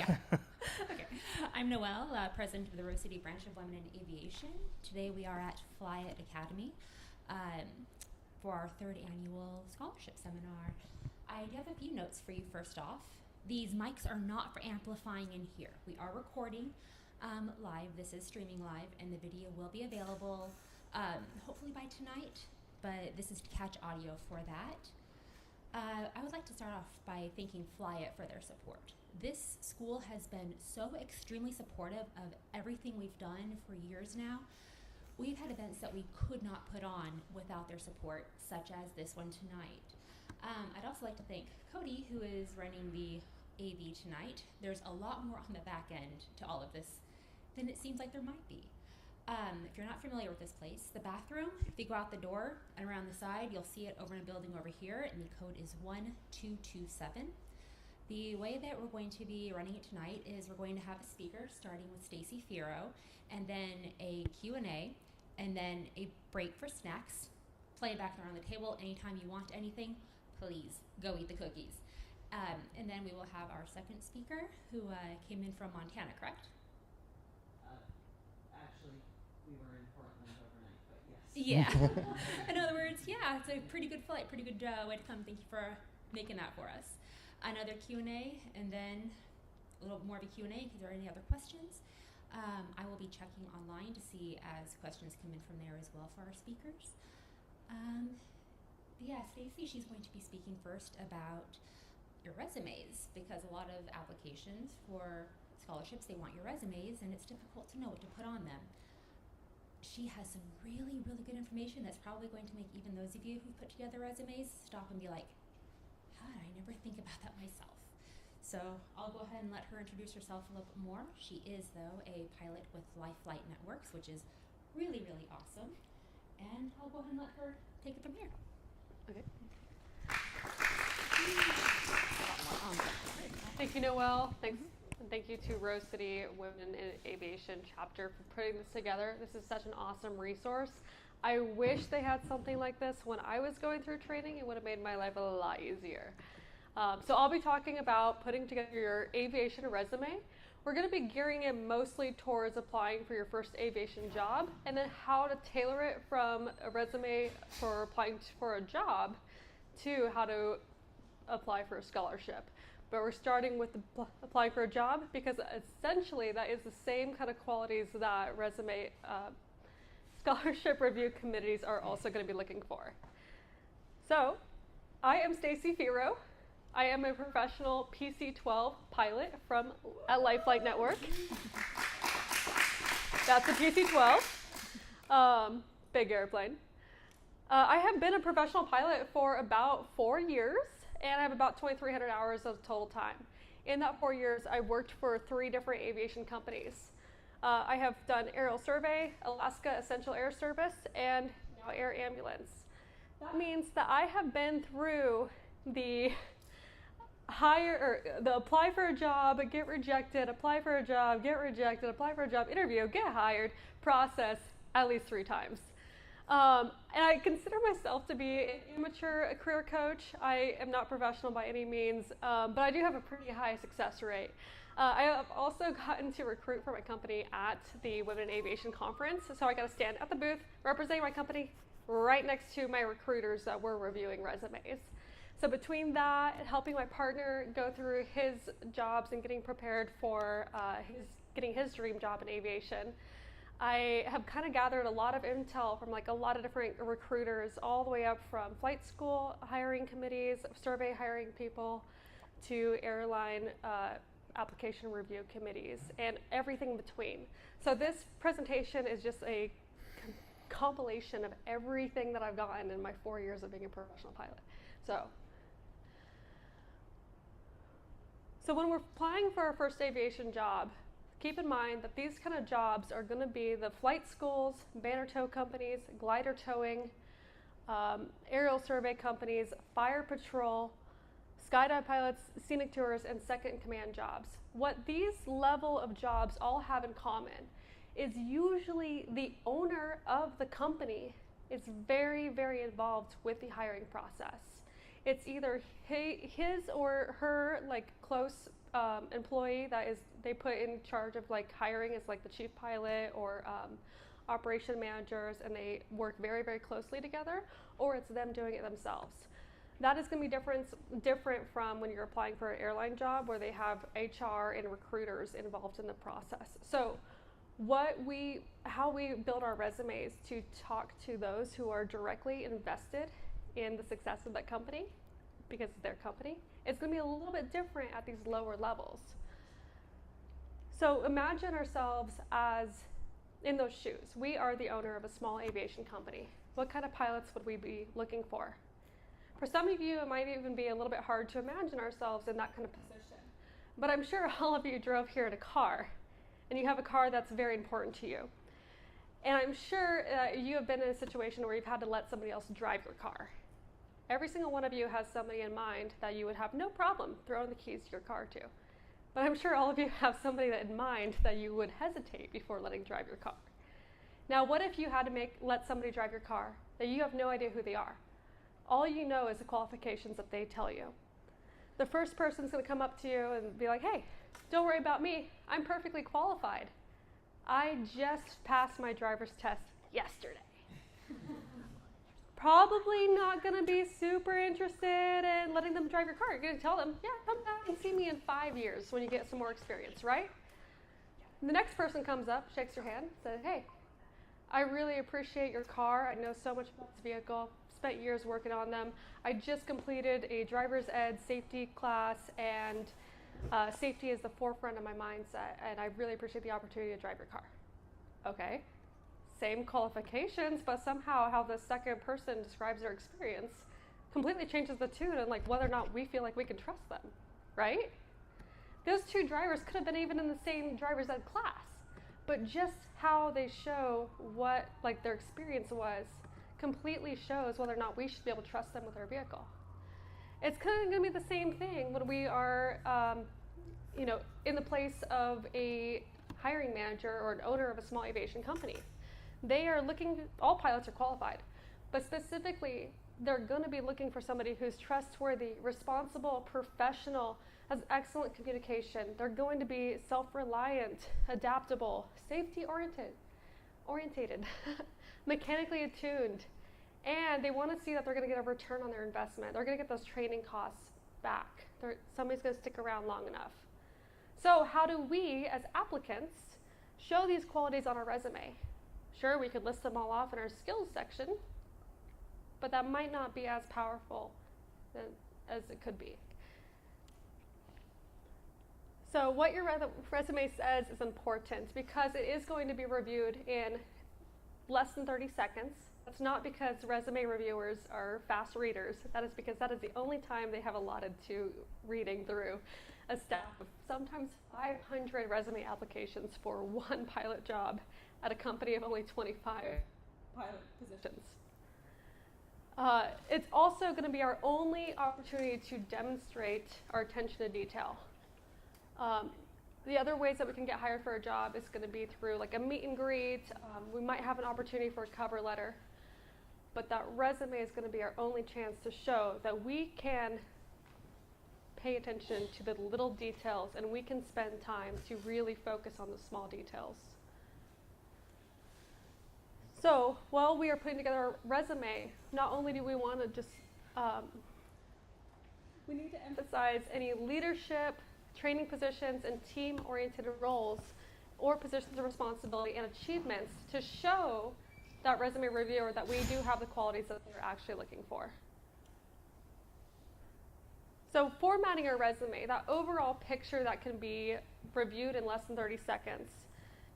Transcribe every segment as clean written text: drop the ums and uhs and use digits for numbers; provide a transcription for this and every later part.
Yeah. Okay. I'm Noelle, president of the Rose City branch of Women in Aviation. Today we are at Fly It Academy for our third annual scholarship seminar. I do have a few notes for you first off. These mics are not for amplifying in here. We are recording live. This is streaming live, and the video will be available hopefully by tonight, but this is to catch audio for that. I would like to start off by thanking Fly It for their support. This school has been so extremely supportive of everything we've done for years now. We've had events that we could not put on without their support, such as this one tonight. I'd also like to thank Cody, who is running the AV tonight. There's a lot more on the back end to all of this than it seems like there might be. If you're not familiar with this place, the bathroom, if you go out the door and around the side, you'll see it over in a building over here, and the code is 1227. The way that we're going to be running it tonight is we're going to have a speaker starting with Stacy Firo, and then a Q&A, and then a break for snacks. Play back around the table anytime you want anything. Please go eat the cookies. And then we will have our second speaker who came in from Montana, correct? Actually, we were in Portland overnight, but yes. Yeah. In other words, yeah, it's a pretty good flight, pretty good way to come. Thank you for making that for us. Another Q&A, and then a little more of a Q&A if there are any other questions. I will be checking online to see as questions come in from there as well for our speakers. Yeah, Stacy, she's going to be speaking first about your resumes, because a lot of applications for scholarships, they want your resumes, and it's difficult to know what to put on them. She has some really, really good information that's probably going to make even those of you who put together resumes stop and be like, how did I never think about that myself? So I'll go ahead and let her introduce herself a little bit more. She is, though, a pilot with Life Flight Networks, which is really, really awesome. And I'll go ahead and let her take it from here. Okay. Thank you, Noelle. Thanks, and thank you to Rose City Women in Aviation chapter for putting this together. This is such an awesome resource. I wish they had something like this when I was going through training. It would have made my life a lot easier. So I'll be talking about putting together your aviation resume. We're going to be gearing it mostly towards applying for your first aviation job, and then how to tailor it from a resume for applying for a job to how to apply for a scholarship. But we're starting with applying for a job, because essentially that is the same kind of qualities that resume scholarship review committees are also going to be looking for. So, I am Stacy Firo. I am a professional PC-12 pilot at Life Flight Network. That's a PC-12, big airplane. I have been a professional pilot for about 4 years, and I have about 2,300 hours of total time. In that 4 years, I worked for 3 different aviation companies. I have done aerial survey, Alaska Essential Air Service, and now air ambulance. That means that I have been through the apply for a job, get rejected, apply for a job, get rejected, apply for a job, interview, get hired process at least 3 times. And I consider myself to be an amateur career coach. I am not professional by any means, but I do have a pretty high success rate. I have also gotten to recruit for my company at the Women in Aviation Conference, so I got to stand at the booth representing my company right next to my recruiters that were reviewing resumes. So between that and helping my partner go through his jobs and getting prepared for getting his dream job in aviation, I have kind of gathered a lot of intel from like a lot of different recruiters, all the way up from flight school hiring committees, survey hiring people, to airline application review committees, and everything in between. So this presentation is just a compilation of everything that I've gotten in my 4 years of being a professional pilot. So when we're applying for our first aviation job, keep in mind that these kind of jobs are going to be the flight schools, banner tow companies, glider towing, aerial survey companies, fire patrol, skydive pilots, scenic tours, and second in command jobs. What these level of jobs all have in common is usually the owner of the company is very, very involved with the hiring process. It's either his or her like close employee that is they put in charge of like hiring as like the chief pilot or operation managers, and they work very, very closely together, or it's them doing it themselves. That is going to be different from when you're applying for an airline job where they have HR and recruiters involved in the process. So how we build our resumes to talk to those who are directly invested in the success of that company, because it's their company, it's going to be a little bit different at these lower levels. So imagine ourselves as in those shoes. We are the owner of a small aviation company. What kind of pilots would we be looking for? For some of you, it might even be a little bit hard to imagine ourselves in that kind of position. But I'm sure all of you drove here in a car, and you have a car that's very important to you. And I'm sure you have been in a situation where you've had to let somebody else drive your car. Every single one of you has somebody in mind that you would have no problem throwing the keys to your car to. But I'm sure all of you have somebody in mind that you would hesitate before letting drive your car. Now, what if you had to let somebody drive your car that you have no idea who they are? All you know is the qualifications that they tell you. The first person's going to come up to you and be like, hey, don't worry about me. I'm perfectly qualified. I just passed my driver's test yesterday. Probably not going to be super interested in letting them drive your car. You're going to tell them, yeah, come back and see me in 5 years when you get some more experience, right? The next person comes up, shakes your hand, says, hey, I really appreciate your car. I know so much about this vehicle. Spent years working on them. I just completed a driver's ed safety class, and safety is the forefront of my mindset, and I really appreciate the opportunity to drive your car. Okay, same qualifications, but somehow how the second person describes their experience completely changes the tune and like whether or not we feel like we can trust them, right? Those two drivers could have been even in the same driver's ed class, but just how they show what like their experience was completely shows whether or not we should be able to trust them with our vehicle. It's kind of going to be the same thing when we are, in the place of a hiring manager or an owner of a small aviation company. They are looking, all pilots are qualified, but specifically, they're going to be looking for somebody who's trustworthy, responsible, professional, has excellent communication. They're going to be self-reliant, adaptable, safety-oriented, mechanically attuned, and they want to see that they're going to get a return on their investment. They're going to get those training costs back. Somebody's going to stick around long enough. So how do we, as applicants, show these qualities on our resume? Sure, we could list them all off in our skills section, but that might not be as powerful as it could be. So what your resume says is important because it is going to be reviewed in less than 30 seconds. That's not because resume reviewers are fast readers. That is because that is the only time they have allotted to reading through a staff of sometimes 500 resume applications for one pilot job at a company of only 25 pilot positions. It's also going to be our only opportunity to demonstrate our attention to detail. The other ways that we can get hired for a job is going to be through like a meet and greet. We might have an opportunity for a cover letter, but that resume is going to be our only chance to show that we can pay attention to the little details and we can spend time to really focus on the small details. So while we are putting together our resume, not only do we want to just, we need to emphasize any leadership, training positions, and team-oriented roles or positions of responsibility and achievements to show that resume reviewer that we do have the qualities that they're actually looking for. So formatting our resume, that overall picture that can be reviewed in less than 30 seconds,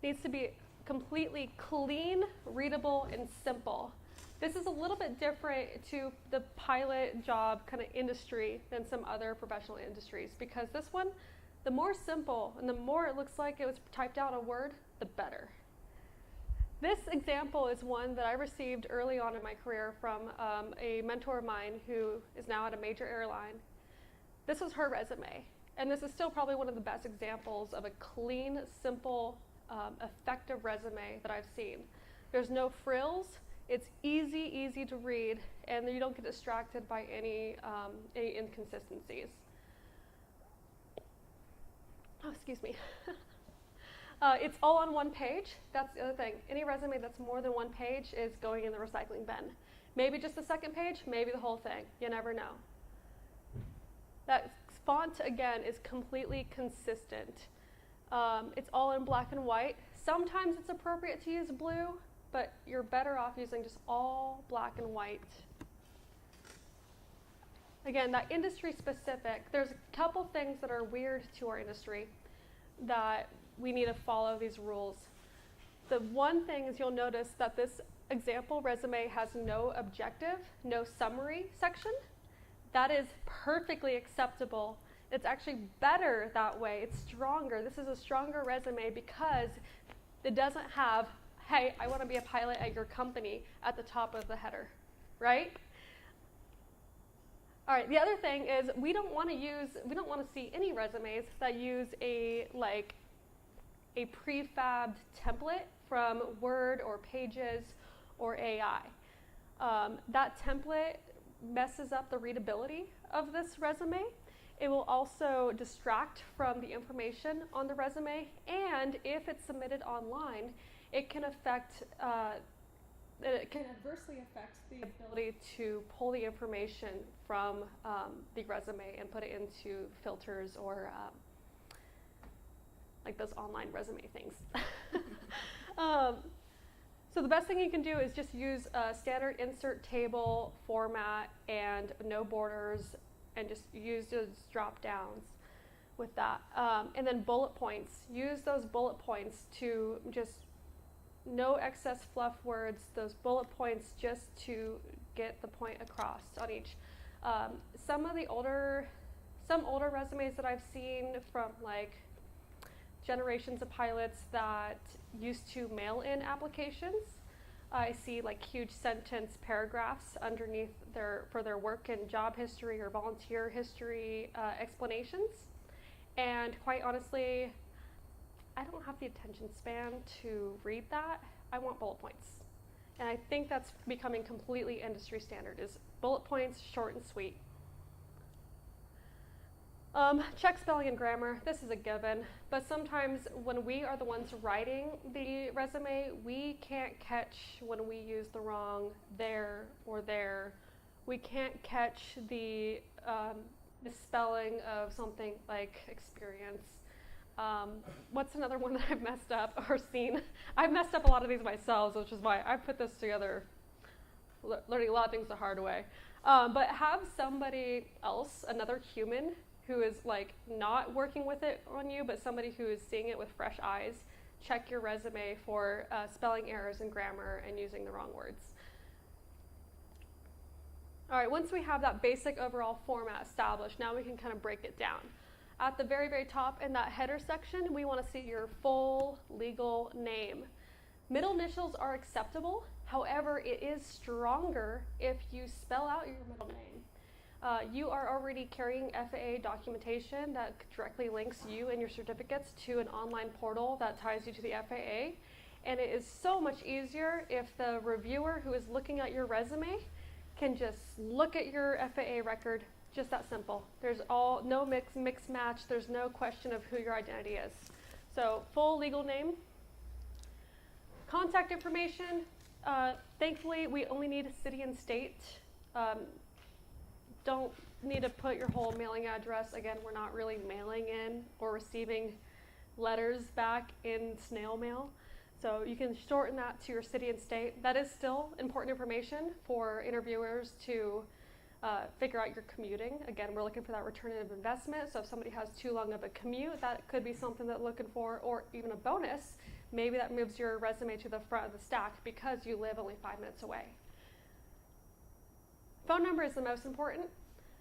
needs to be completely clean, readable, and simple. This is a little bit different to the pilot job kind of industry than some other professional industries, because this one, the more simple and the more it looks like it was typed out on Word, the better. This example is one that I received early on in my career from a mentor of mine who is now at a major airline. This was her resume, and this is still probably one of the best examples of a clean, simple, effective resume that I've seen. There's no frills. It's easy to read, and you don't get distracted by any inconsistencies. Oh, excuse me. It's all on one page. That's the other thing. Any resume that's more than one page is going in the recycling bin. Maybe just the second page, maybe the whole thing. You never know. That font, again, is completely consistent. It's all in black and white. Sometimes it's appropriate to use blue, but you're better off using just all black and white. Again, that industry specific, there's a couple things that are weird to our industry that we need to follow these rules. The one thing is you'll notice that this example resume has no objective, no summary section. That is perfectly acceptable. It's actually better that way. It's stronger. This is a stronger resume because it doesn't have, hey, I want to be a pilot at your company at the top of the header, right? All right, the other thing is we don't want to see any resumes that use a prefabbed template from Word or Pages or AI. That template messes up the readability of this resume. It will also distract from the information on the resume, and if it's submitted online, it can adversely affect the ability to pull the information from the resume and put it into filters or like those online resume things. So the best thing you can do is just use a standard insert table format and no borders, and just use those drop downs with that. And then bullet points. Use those bullet points to just no excess fluff words, those bullet points just to get the point across on each. Some older resumes that I've seen from like generations of pilots that used to mail in applications, I see like huge sentence paragraphs underneath for their work and job history or volunteer history explanations. And quite honestly, I don't have the attention span to read that. I want bullet points. And I think that's becoming completely industry standard, is bullet points, short and sweet. Check spelling and grammar. This is a given, but sometimes when we are the ones writing the resume, we can't catch when we use the wrong there or there. We can't catch the misspelling of something like experience. What's another one that I've messed up or seen? I've messed up a lot of these myself, which is why I put this together, learning a lot of things the hard way. But have somebody else, another human, who is like not working with it on you, but somebody who is seeing it with fresh eyes, check your resume for spelling errors and grammar and using the wrong words. All right, once we have that basic overall format established, now we can kind of break it down. At the very, very top in that header section, we want to see your full legal name. Middle initials are acceptable. However, it is stronger if you spell out your middle name. You are already carrying FAA documentation that directly links you and your certificates to an online portal that ties you to the FAA. And it is so much easier if the reviewer who is looking at your resume can just look at your FAA record, just that simple. There's no mix match, there's no question of who your identity is. So full legal name. Contact information, thankfully we only need city and state. Don't need to put your whole mailing address. Again, we're not really mailing in or receiving letters back in snail mail. So you can shorten that to your city and state. That is still important information for interviewers to figure out your commuting. Again, we're looking for that return of investment. So if somebody has too long of a commute, that could be something that they're looking for, or even a bonus. Maybe that moves your resume to the front of the stack because you live only 5 minutes away. Phone number is the most important,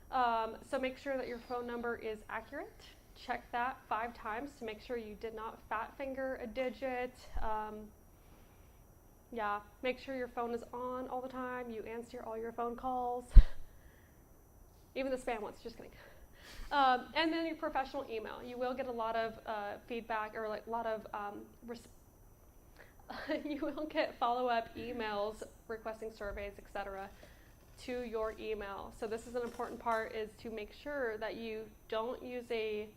so make sure that your phone number is accurate. Check that 5 times to make sure you did not fat finger a digit. Make sure your phone is on all the time. You answer all your phone calls, even the spam ones, just kidding. And then your professional email. You will get a lot of feedback or like a lot of you will get follow-up emails requesting surveys, etc., to your email. So this is an important part, is to make sure that you don't use that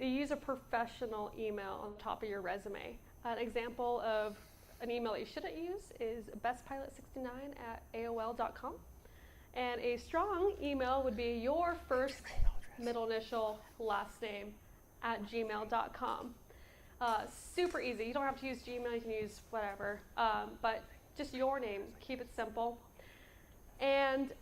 you use a professional email on top of your resume. An example of an email that you shouldn't use is bestpilot69@aol.com. And a strong email would be your first, middle initial, last name @gmail.com. Super easy. You don't have to use Gmail, you can use whatever. But just your name, keep it simple. And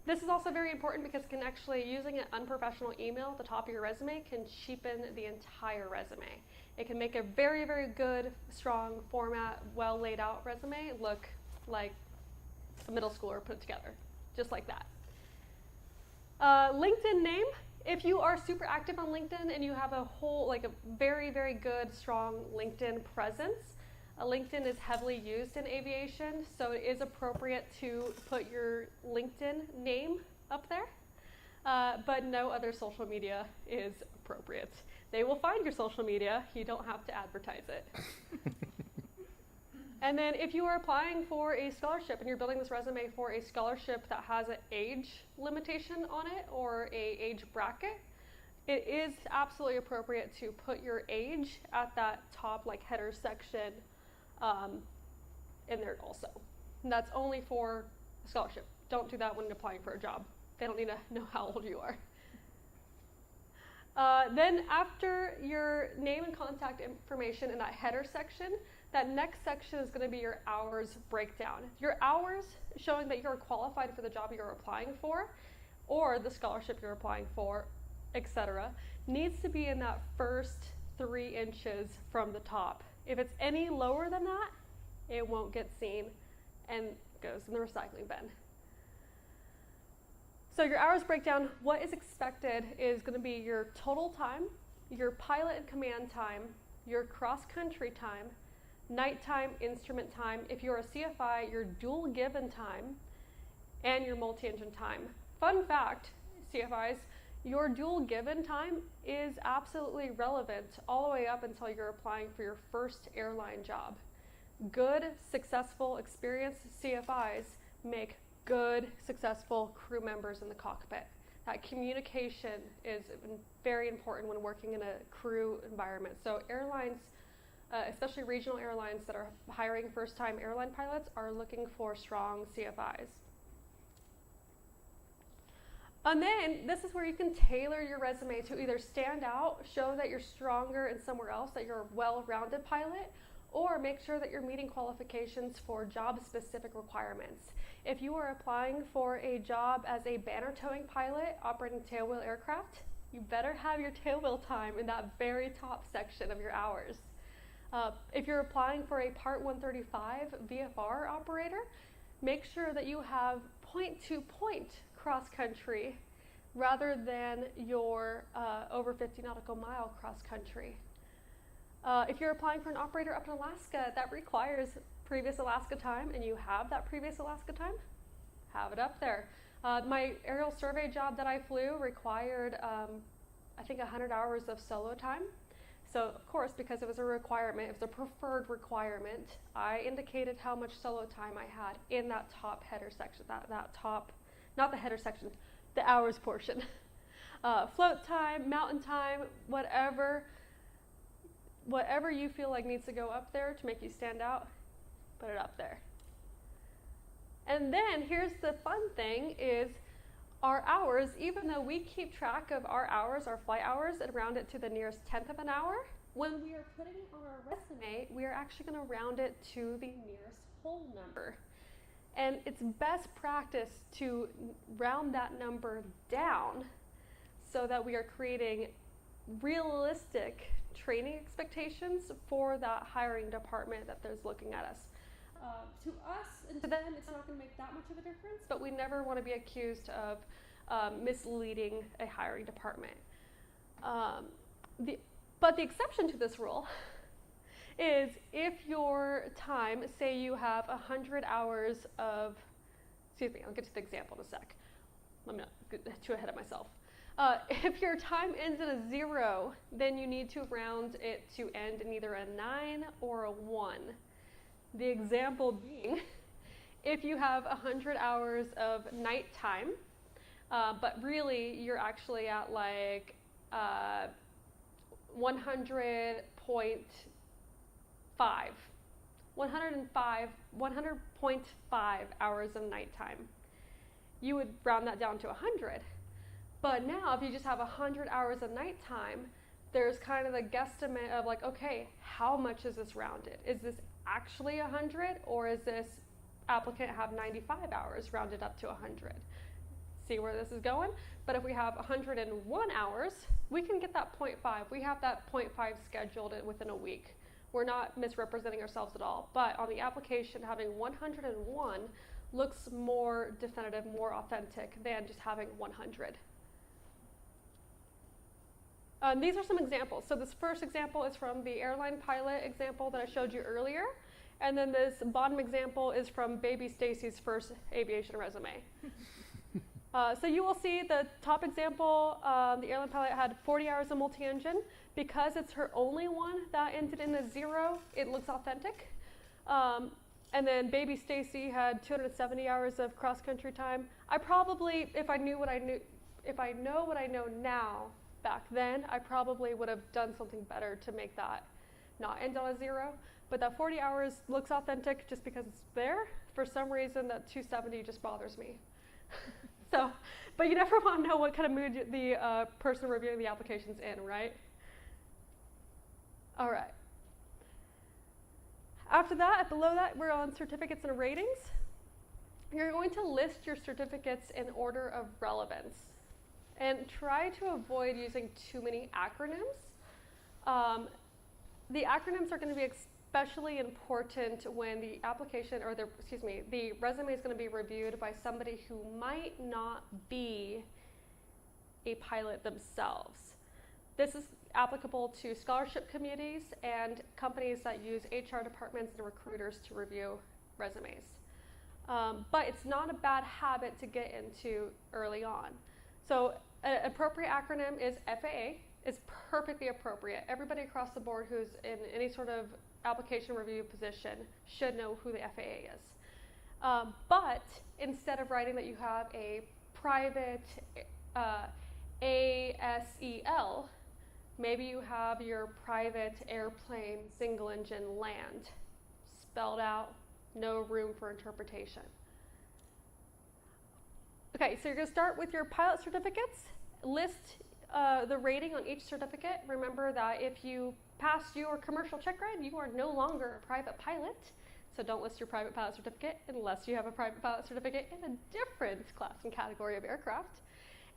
this is also very important because using an unprofessional email at the top of your resume can cheapen the entire resume. It can make a very, very good, strong format, well laid out resume look like a middle schooler put together, just like that. LinkedIn name. If you are super active on LinkedIn and you have a very, very good, strong LinkedIn presence, LinkedIn is heavily used in aviation, so it is appropriate to put your LinkedIn name up there, but no other social media is appropriate. They will find your social media, you don't have to advertise it. And then if you are applying for a scholarship and you're building this resume for a scholarship that has an age limitation on it or a age bracket, it is absolutely appropriate to put your age at that top header section in there also. And that's only for a scholarship. Don't do that when applying for a job. They don't need to know how old you are. Then after your name and contact information in that header section, that next section is going to be your hours breakdown. Your hours showing that you're qualified for the job you're applying for or the scholarship you're applying for, etc., needs to be in that first 3 inches from the top. If it's any lower than that, it won't get seen and goes in the recycling bin. So your hours breakdown, what is expected is going to be your total time, your pilot and command time, your cross-country time, nighttime instrument time. If you're a CFI, your dual given time, and your multi-engine time. Fun fact, CFIs, your dual given time is absolutely relevant all the way up until you're applying for your first airline job. Good, successful, experienced CFIs make good, successful crew members in the cockpit. That communication is very important when working in a crew environment. So airlines, especially regional airlines that are hiring first-time airline pilots, are looking for strong CFIs. And then this is where you can tailor your resume to either stand out, show that you're stronger in somewhere else, that you're a well-rounded pilot, or make sure that you're meeting qualifications for job-specific requirements. If you are applying for a job as a banner towing pilot operating tailwheel aircraft, you better have your tailwheel time in that very top section of your hours. If you're applying for a Part 135 VFR operator, make sure that you have point-to-point cross-country rather than your over 50 nautical mile cross-country. If you're applying for an operator up in Alaska, that requires previous Alaska time, and you have that previous Alaska time, have it up there. My aerial survey job that I flew required, I think, 100 hours of solo time. So, of course, because it was a requirement, it was a preferred requirement, I indicated how much solo time I had in that top header section, that top, not the header section, the hours portion. Float time, mountain time, whatever you feel like needs to go up there to make you stand out, put it up there. And then here's the fun thing is our hours, even though we keep track of our hours, our flight hours, and round it to the nearest 10th of an hour, when we are putting it on our resume, we are actually going to round it to the nearest whole number. And it's best practice to round that number down so that we are creating realistic training expectations for that hiring department that is looking at us. To us and to them, it's not going to make that much of a difference, but we never want to be accused of misleading a hiring department. But the exception to this rule is if your time, say you have 100 hours of, excuse me, I'll get to the example in a sec. I'm not too ahead of myself. If your time ends in a 0, then you need to round it to end in either a 9 or a 1. The example being, if you have 100 hours of nighttime, but really you're actually at like 100.5 hours of nighttime. You would round that down to 100. But now if you just have 100 hours of nighttime, there's kind of a guesstimate of like, okay, how much is this rounded? Is this actually 100, or is this applicant have 95 hours rounded up to 100? See where this is going? But if we have 101 hours, we can get that 0.5. We have that 0.5 scheduled within a week. We're not misrepresenting ourselves at all. But on the application, having 101 looks more definitive, more authentic than just having 100. These are some examples. So this first example is from the airline pilot example that I showed you earlier. And then this bottom example is from baby Stacy's first aviation resume. So you will see the top example, the airline pilot had 40 hours of multi-engine. Because it's her only one that ended in a 0, it looks authentic. And then baby Stacy had 270 hours of cross-country time. I probably, if I know what I know now, back then, I probably would have done something better to make that not end on a 0. But that 40 hours looks authentic just because it's there. For some reason, that 270 just bothers me. So, but you never want to know what kind of mood the person reviewing the application's in, right? All right. After that, below that, we're on certificates and ratings. You're going to list your certificates in order of relevance. And try to avoid using too many acronyms. The acronyms are going to be especially important when the application, or the resume is going to be reviewed by somebody who might not be a pilot themselves. This is applicable to scholarship committees and companies that use HR departments and recruiters to review resumes. But it's not a bad habit to get into early on. So an appropriate acronym is FAA. It's perfectly appropriate. Everybody across the board who's in any sort of application review position should know who the FAA is. But instead of writing that you have a private ASEL, maybe you have your private airplane single engine land spelled out, no room for interpretation. Okay, so you're going to start with your pilot certificates. List the rating on each certificate. Remember that if you pass your commercial check ride, you are no longer a private pilot. So don't list your private pilot certificate unless you have a private pilot certificate in a different class and category of aircraft.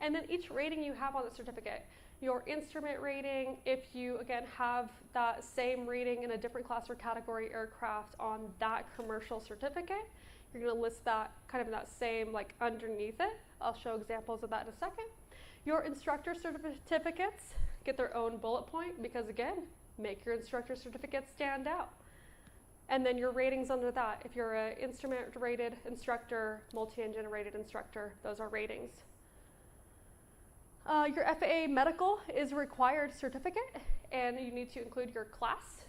And then each rating you have on the certificate, your instrument rating, if you, again, have that same rating in a different class or category aircraft on that commercial certificate, you're going to list that kind of in that same, like, underneath it. I'll show examples of that in a second. Your instructor certificates get their own bullet point because, again, make your instructor certificate stand out. And then your ratings under that. If you're an instrument-rated instructor, multi-engine rated instructor, those are ratings. Your FAA medical is a required certificate, and you need to include your class.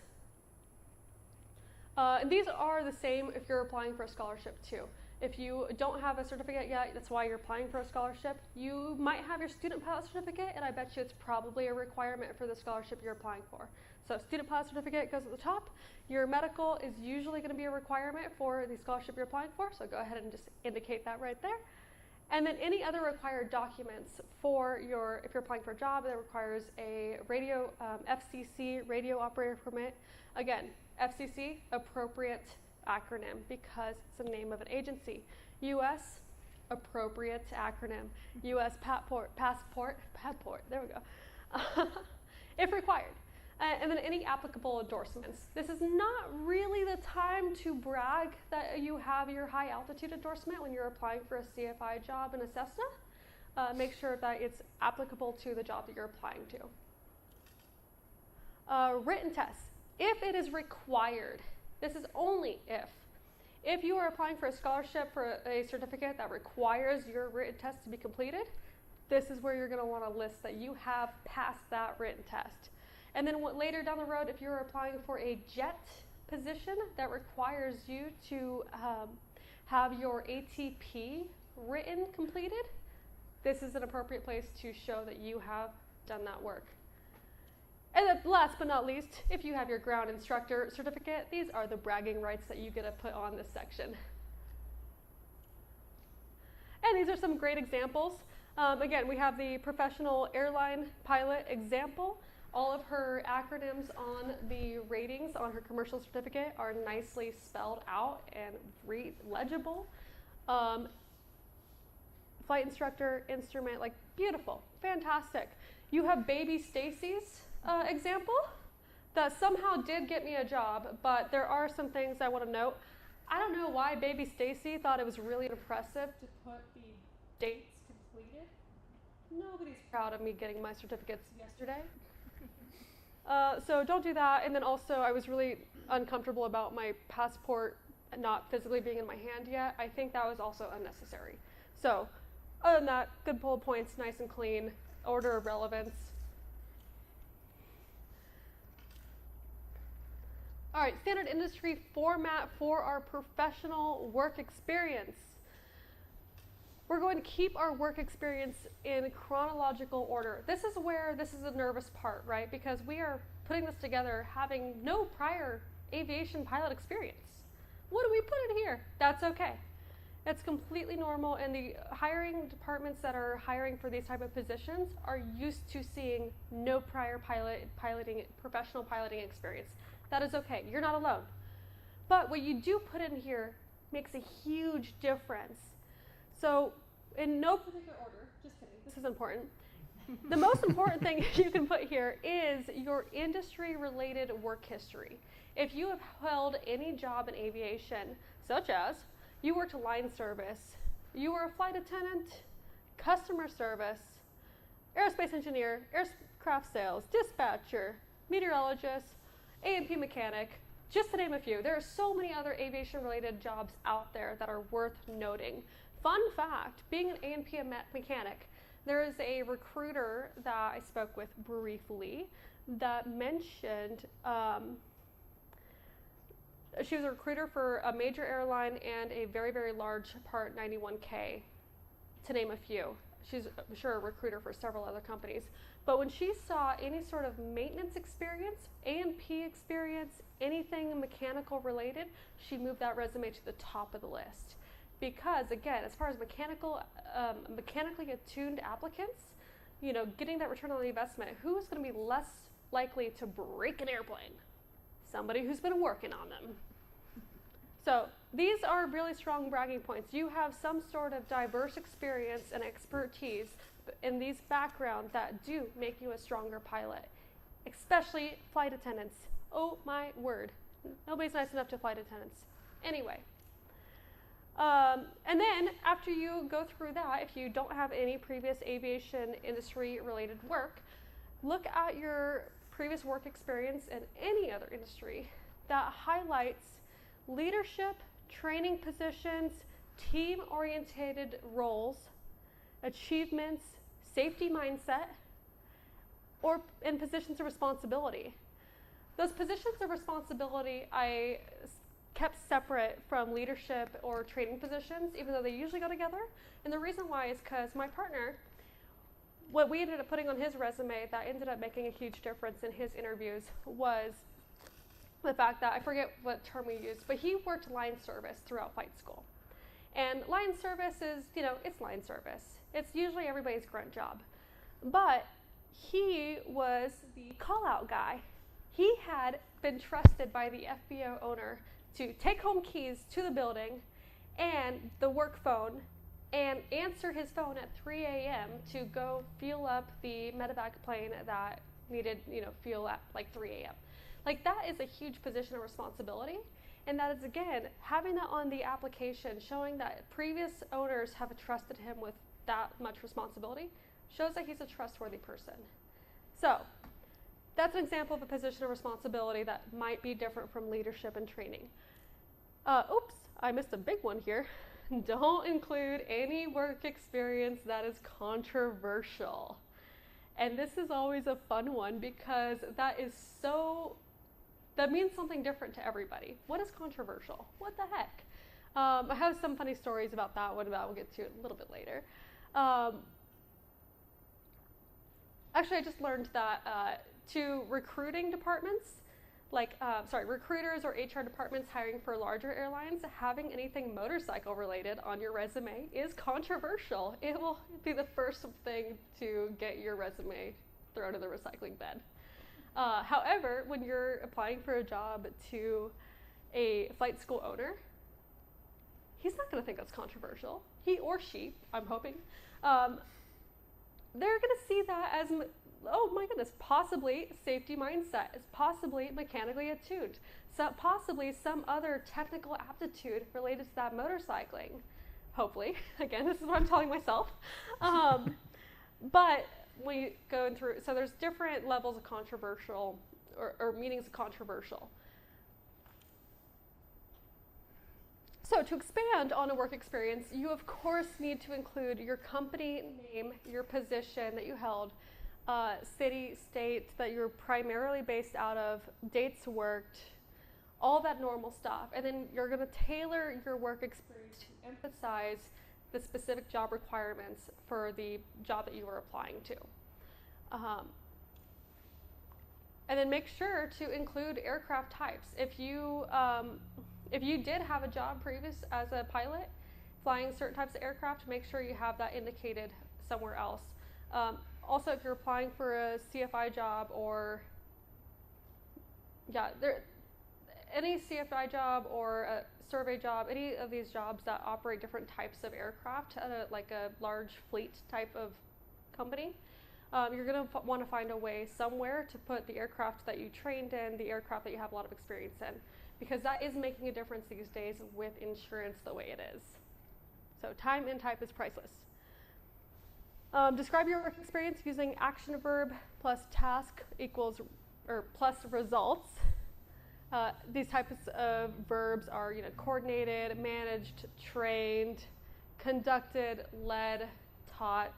And these are the same if you're applying for a scholarship too. If you don't have a certificate yet, that's why you're applying for a scholarship. You might have your student pilot certificate, and I bet you it's probably a requirement for the scholarship you're applying for. So student pilot certificate goes at the top. Your medical is usually going to be a requirement for the scholarship you're applying for, so go ahead and just indicate that right there. And then any other required documents for your, if you're applying for a job that requires a radio, FCC radio operator permit. Again, FCC, appropriate acronym because it's the name of an agency. US, appropriate acronym. US passport, there we go. If required. And then any applicable endorsements. This is not really the time to brag that you have your high altitude endorsement when you're applying for a CFI job in a Cessna. Make sure that it's applicable to the job that you're applying to. Written tests. If it is required, this is only if. If you are applying for a scholarship for a certificate that requires your written test to be completed, this is where you're going to want to list that you have passed that written test. And then later down the road, if you're applying for a jet position that requires you to have your ATP written completed, this is an appropriate place to show that you have done that work. And then last but not least, if you have your ground instructor certificate, these are the bragging rights that you get to put on this section. And these are some great examples. Again, we have the professional airline pilot example. All of her acronyms on the ratings on her commercial certificate are nicely spelled out and legible. Flight instructor, instrument, like beautiful, fantastic. You have baby Stacy's example that somehow did get me a job, but there are some things I want to note. I don't know why baby Stacy thought it was really impressive to put the dates completed. Nobody's proud of me getting my certificates yesterday. So don't do that. And then also, I was really uncomfortable about my passport not physically being in my hand yet. I think that was also unnecessary. So other than that, good bullet points, nice and clean, order of relevance. All right, standard industry format for our professional work experience. We're going to keep our work experience in chronological order. This is the nervous part, right? Because we are putting this together having no prior aviation pilot experience. What do we put in here? That's okay. It's completely normal, and the hiring departments that are hiring for these type of positions are used to seeing no prior professional piloting experience. That is okay. You're not alone. But what you do put in here makes a huge difference. So, in no particular order, just kidding, this is important. The most important thing you can put here is your industry-related work history. If you have held any job in aviation, such as you worked line service, you were a flight attendant, customer service, aerospace engineer, aircraft sales, dispatcher, meteorologist, A&P mechanic, just to name a few. There are so many other aviation-related jobs out there that are worth noting. Fun fact, being an A&P mechanic, there is a recruiter that I spoke with briefly that mentioned she was a recruiter for a major airline and a very, very large Part 91K, to name a few. She's, I'm sure, a recruiter for several other companies. But when she saw any sort of maintenance experience, A&P experience, anything mechanical related, she moved that resume to the top of the list. Because, again, as far as mechanically attuned applicants, you know, getting that return on the investment, who's going to be less likely to break an airplane? Somebody who's been working on them. So these are really strong bragging points. You have some sort of diverse experience and expertise in these backgrounds that do make you a stronger pilot, especially flight attendants. Oh my word. Nobody's nice enough to flight attendants. Anyway. And then after you go through that, if you don't have any previous aviation industry related work, look at your previous work experience in any other industry that highlights leadership, training positions, team-oriented roles, achievements, safety mindset, or in positions of responsibility. Those positions of responsibility I kept separate from leadership or training positions, even though they usually go together. And the reason why is because my partner, what we ended up putting on his resume that ended up making a huge difference in his interviews was the fact that, I forget what term we used, but he worked line service throughout flight school. And line service is, you know, it's line service. It's usually everybody's grunt job. But he was the call-out guy. He had been trusted by the FBO owner to take home keys to the building and the work phone and answer his phone at 3 a.m. to go fuel up the medevac plane that needed, you know, fuel at like 3 a.m. Like, that is a huge position of responsibility. And that is, again, having that on the application, showing that previous owners have trusted him with that much responsibility, shows that he's a trustworthy person. So that's an example of a position of responsibility that might be different from leadership and training. Oops, I missed a big one here. don't include any work experience that is controversial. And this is always a fun one because that means something different to everybody. What is controversial? What the heck? I have some funny stories about that one that we'll get to a little bit later. Actually, I just learned that to recruiting departments, recruiters or HR departments hiring for larger airlines, having anything motorcycle related on your resume is controversial. It will be the first thing to get your resume thrown in the recycling bin. However, when you're applying for a job to a flight school owner, he's not going to think that's controversial. He or she, I'm hoping, they're going to see that as, oh my goodness, possibly safety mindset, is possibly mechanically attuned, so possibly some other technical aptitude related to that motorcycling. Hopefully, again, this is what I'm telling myself. But we go through, so there's different levels of controversial or meanings of controversial. So to expand on a work experience, you of course need to include your company name, your position that you held, city, state that you're primarily based out of, dates worked, all that normal stuff. And then you're going to tailor your work experience to emphasize the specific job requirements for the job that you are applying to. And then make sure to include aircraft types. If you did have a job previous as a pilot, flying certain types of aircraft, make sure you have that indicated somewhere else. Also, if you're applying for a CFI job or, any CFI job or a survey job, any of these jobs that operate different types of aircraft, like a large fleet type of company, you're going to want to find a way somewhere to put the aircraft that you trained in, the aircraft that you have a lot of experience in, because that is making a difference these days with insurance the way it is. So time and type is priceless. Describe your work experience using action verb plus task equals or plus results. These types of verbs are, coordinated, managed, trained, conducted, led, taught.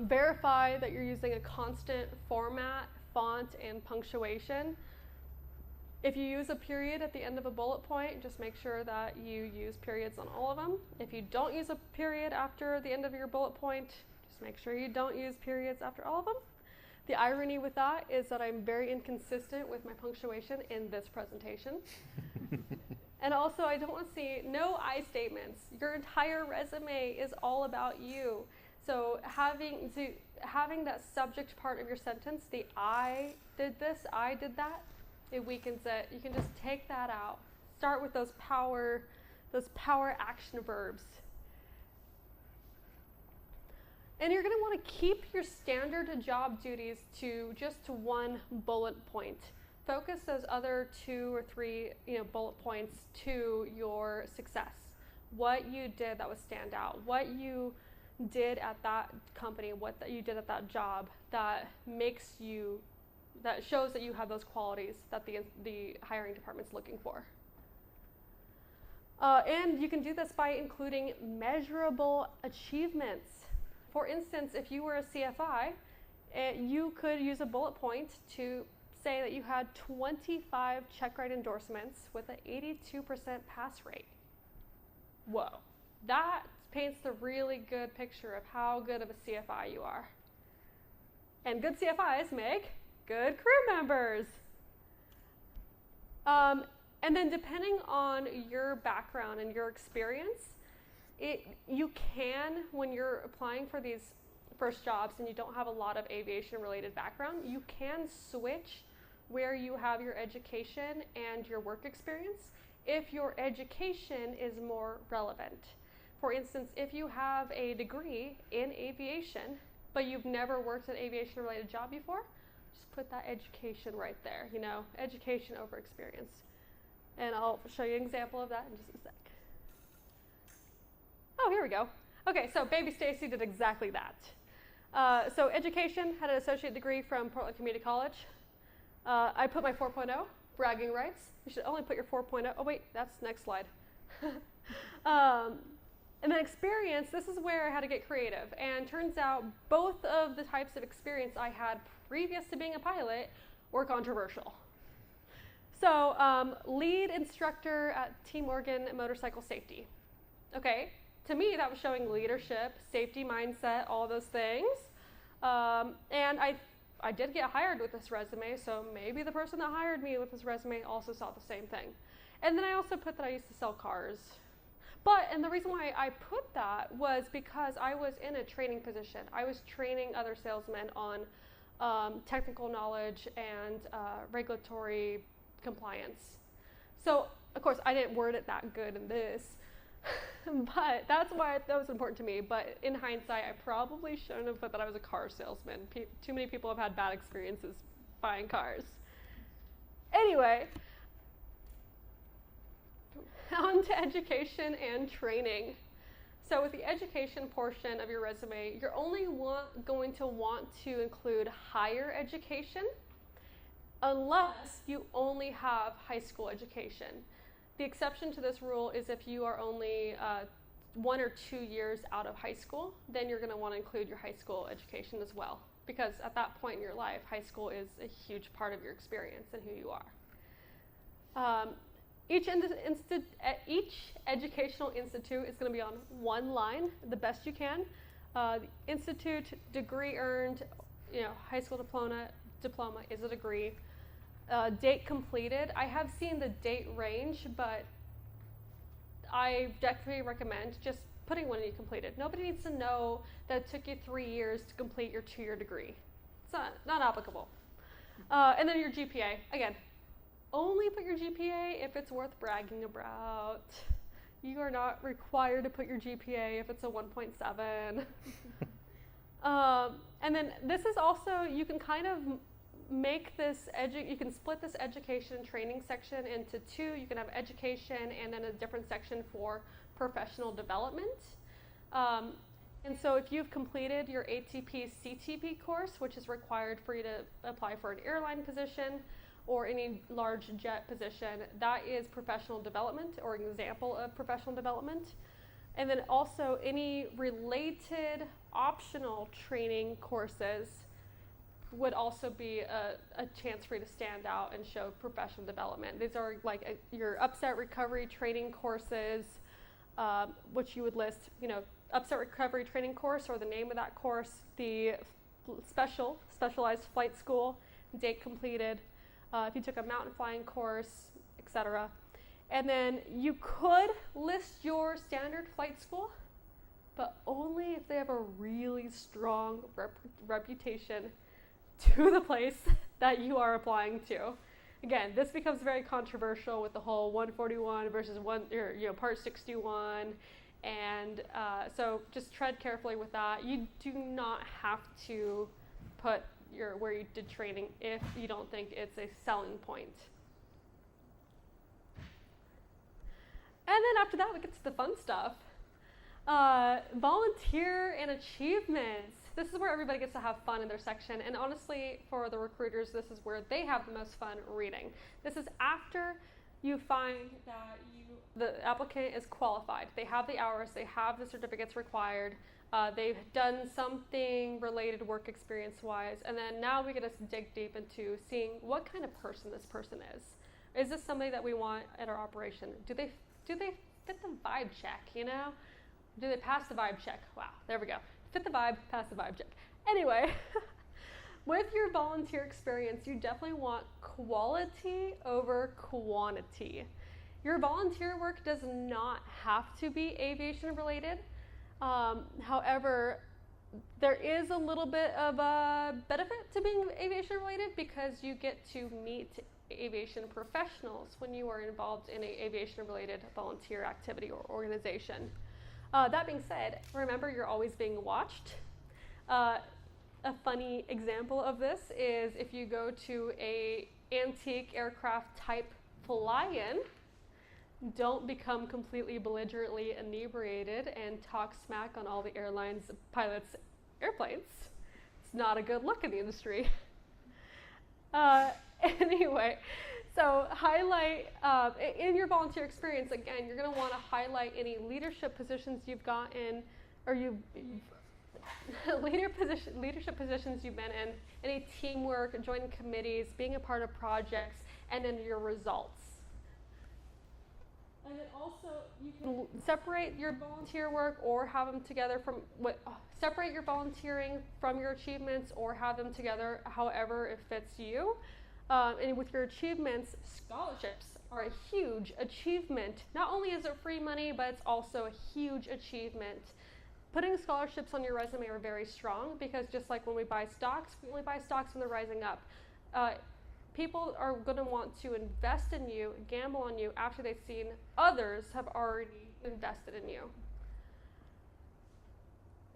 Verify that you're using a constant format, font, and punctuation. If you use a period at the end of a bullet point, just make sure that you use periods on all of them. If you don't use a period after the end of your bullet point, just make sure you don't use periods after all of them. The irony with that is that I'm very inconsistent with my punctuation in this presentation. And also, I don't want to see no I statements. Your entire resume is all about you. So having that subject part of your sentence, the I did this, I did that, it weakens it. You can just take that out. Start with those power action verbs. And you're going to want to keep your standard job duties to just one bullet point. Focus those other 2 or 3 bullet points to your success. What you did that was stand out. What you did at that company, that you did at that job that shows that you have those qualities that the hiring department's looking for. And you can do this by including measurable achievements. For instance, if you were a CFI, you could use a bullet point to say that you had 25 check write endorsements with an 82% pass rate. Whoa, that paints the really good picture of how good of a CFI you are. And good CFIs make good crew members. And then depending on your background and your experience, you can, when you're applying for these first jobs and you don't have a lot of aviation related background, you can switch where you have your education and your work experience if your education is more relevant. For instance, if you have a degree in aviation, but you've never worked an aviation related job before, just put that education right there, education over experience. And I'll show you an example of that in just a sec. Oh, here we go. Okay, so baby Stacy did exactly that. So education, had an associate degree from Portland Community College. I put my 4.0, bragging rights. You should only put your 4.0. Oh wait, that's next slide. And then experience, this is where I had to get creative. And turns out both of the types of experience I had previous to being a pilot were controversial. So lead instructor at Team Oregon Motorcycle Safety. Okay, to me that was showing leadership, safety mindset, all those things. And I did get hired with this resume, so maybe the person that hired me with this resume also saw the same thing. And then I also put that I used to sell cars. And the reason why I put that was because I was in a training position. I was training other salesmen on technical knowledge and regulatory compliance. So, of course, I didn't word it that good in this, but that's why that was important to me. But in hindsight, I probably shouldn't have put that I was a car salesman. Too many people have had bad experiences buying cars. Anyway, on to education and training. So with the education portion of your resume, you're only going to want to include higher education unless you only have high school education. The exception to this rule is if you are only 1 or 2 years out of high school, then you're going to want to include your high school education as well, because at that point in your life, high school is a huge part of your experience and who you are. Each educational institute is going to be on one line, the best you can. The institute, degree earned, high school diploma is a degree. Date completed, I have seen the date range, but I definitely recommend just putting when you completed. Nobody needs to know that it took you 3 years to complete your 2-year degree. It's not applicable. And then your GPA, again, only put your GPA if it's worth bragging about. You are not required to put your GPA if it's a 1.7. And then this is also, you can kind of make this, you can split this education and training section into two. You can have education and then a different section for professional development. And so if you've completed your ATP CTP course, which is required for you to apply for an airline position or any large jet position, that is professional development or an example of professional development. And then also any related optional training courses would also be a chance for you to stand out and show professional development. These are like your upset recovery training courses, which you would list, upset recovery training course or the name of that course, the specialized flight school, date completed, if you took a mountain flying course, etc. And then you could list your standard flight school, but only if they have a really strong reputation to the place that you are applying to. Again, this becomes very controversial with the whole 141 versus Part 61, and so just tread carefully with that. You do not have to put where you did training if you don't think it's a selling point. And then after that, we get to the fun stuff. Volunteer and achievements. This is where everybody gets to have fun in their section. And honestly, for the recruiters, this is where they have the most fun reading. This is after you find that the applicant is qualified. They have the hours, they have the certificates required, they've done something related work experience-wise, and then now we get to dig deep into seeing what kind of person this person is. Is this somebody that we want at our operation? Do they fit the vibe check, Do they pass the vibe check? Wow, there we go. Fit the vibe, pass the vibe check. Anyway, with your volunteer experience, you definitely want quality over quantity. Your volunteer work does not have to be aviation related. However, there is a little bit of a benefit to being aviation related because you get to meet aviation professionals when you are involved in an aviation related volunteer activity or organization. That being said, remember you're always being watched. A funny example of this is if you go to a antique aircraft type fly-in, don't become completely belligerently inebriated and talk smack on all the airlines pilots' airplanes. It's not a good look in the industry. Anyway, So highlight, in your volunteer experience, again, you're going to want to highlight any leadership positions you've gotten, or leadership positions you've been in, any teamwork, joining committees, being a part of projects, and then your results. And then also, you can separate your volunteer work or have them together separate your volunteering from your achievements or have them together however it fits you. And with your achievements, scholarships are a huge achievement. Not only is it free money, but it's also a huge achievement. Putting scholarships on your resume are very strong because just like when we buy stocks, we only buy stocks when they're rising up. People are going to want to invest in you, gamble on you after they've seen others have already invested in you.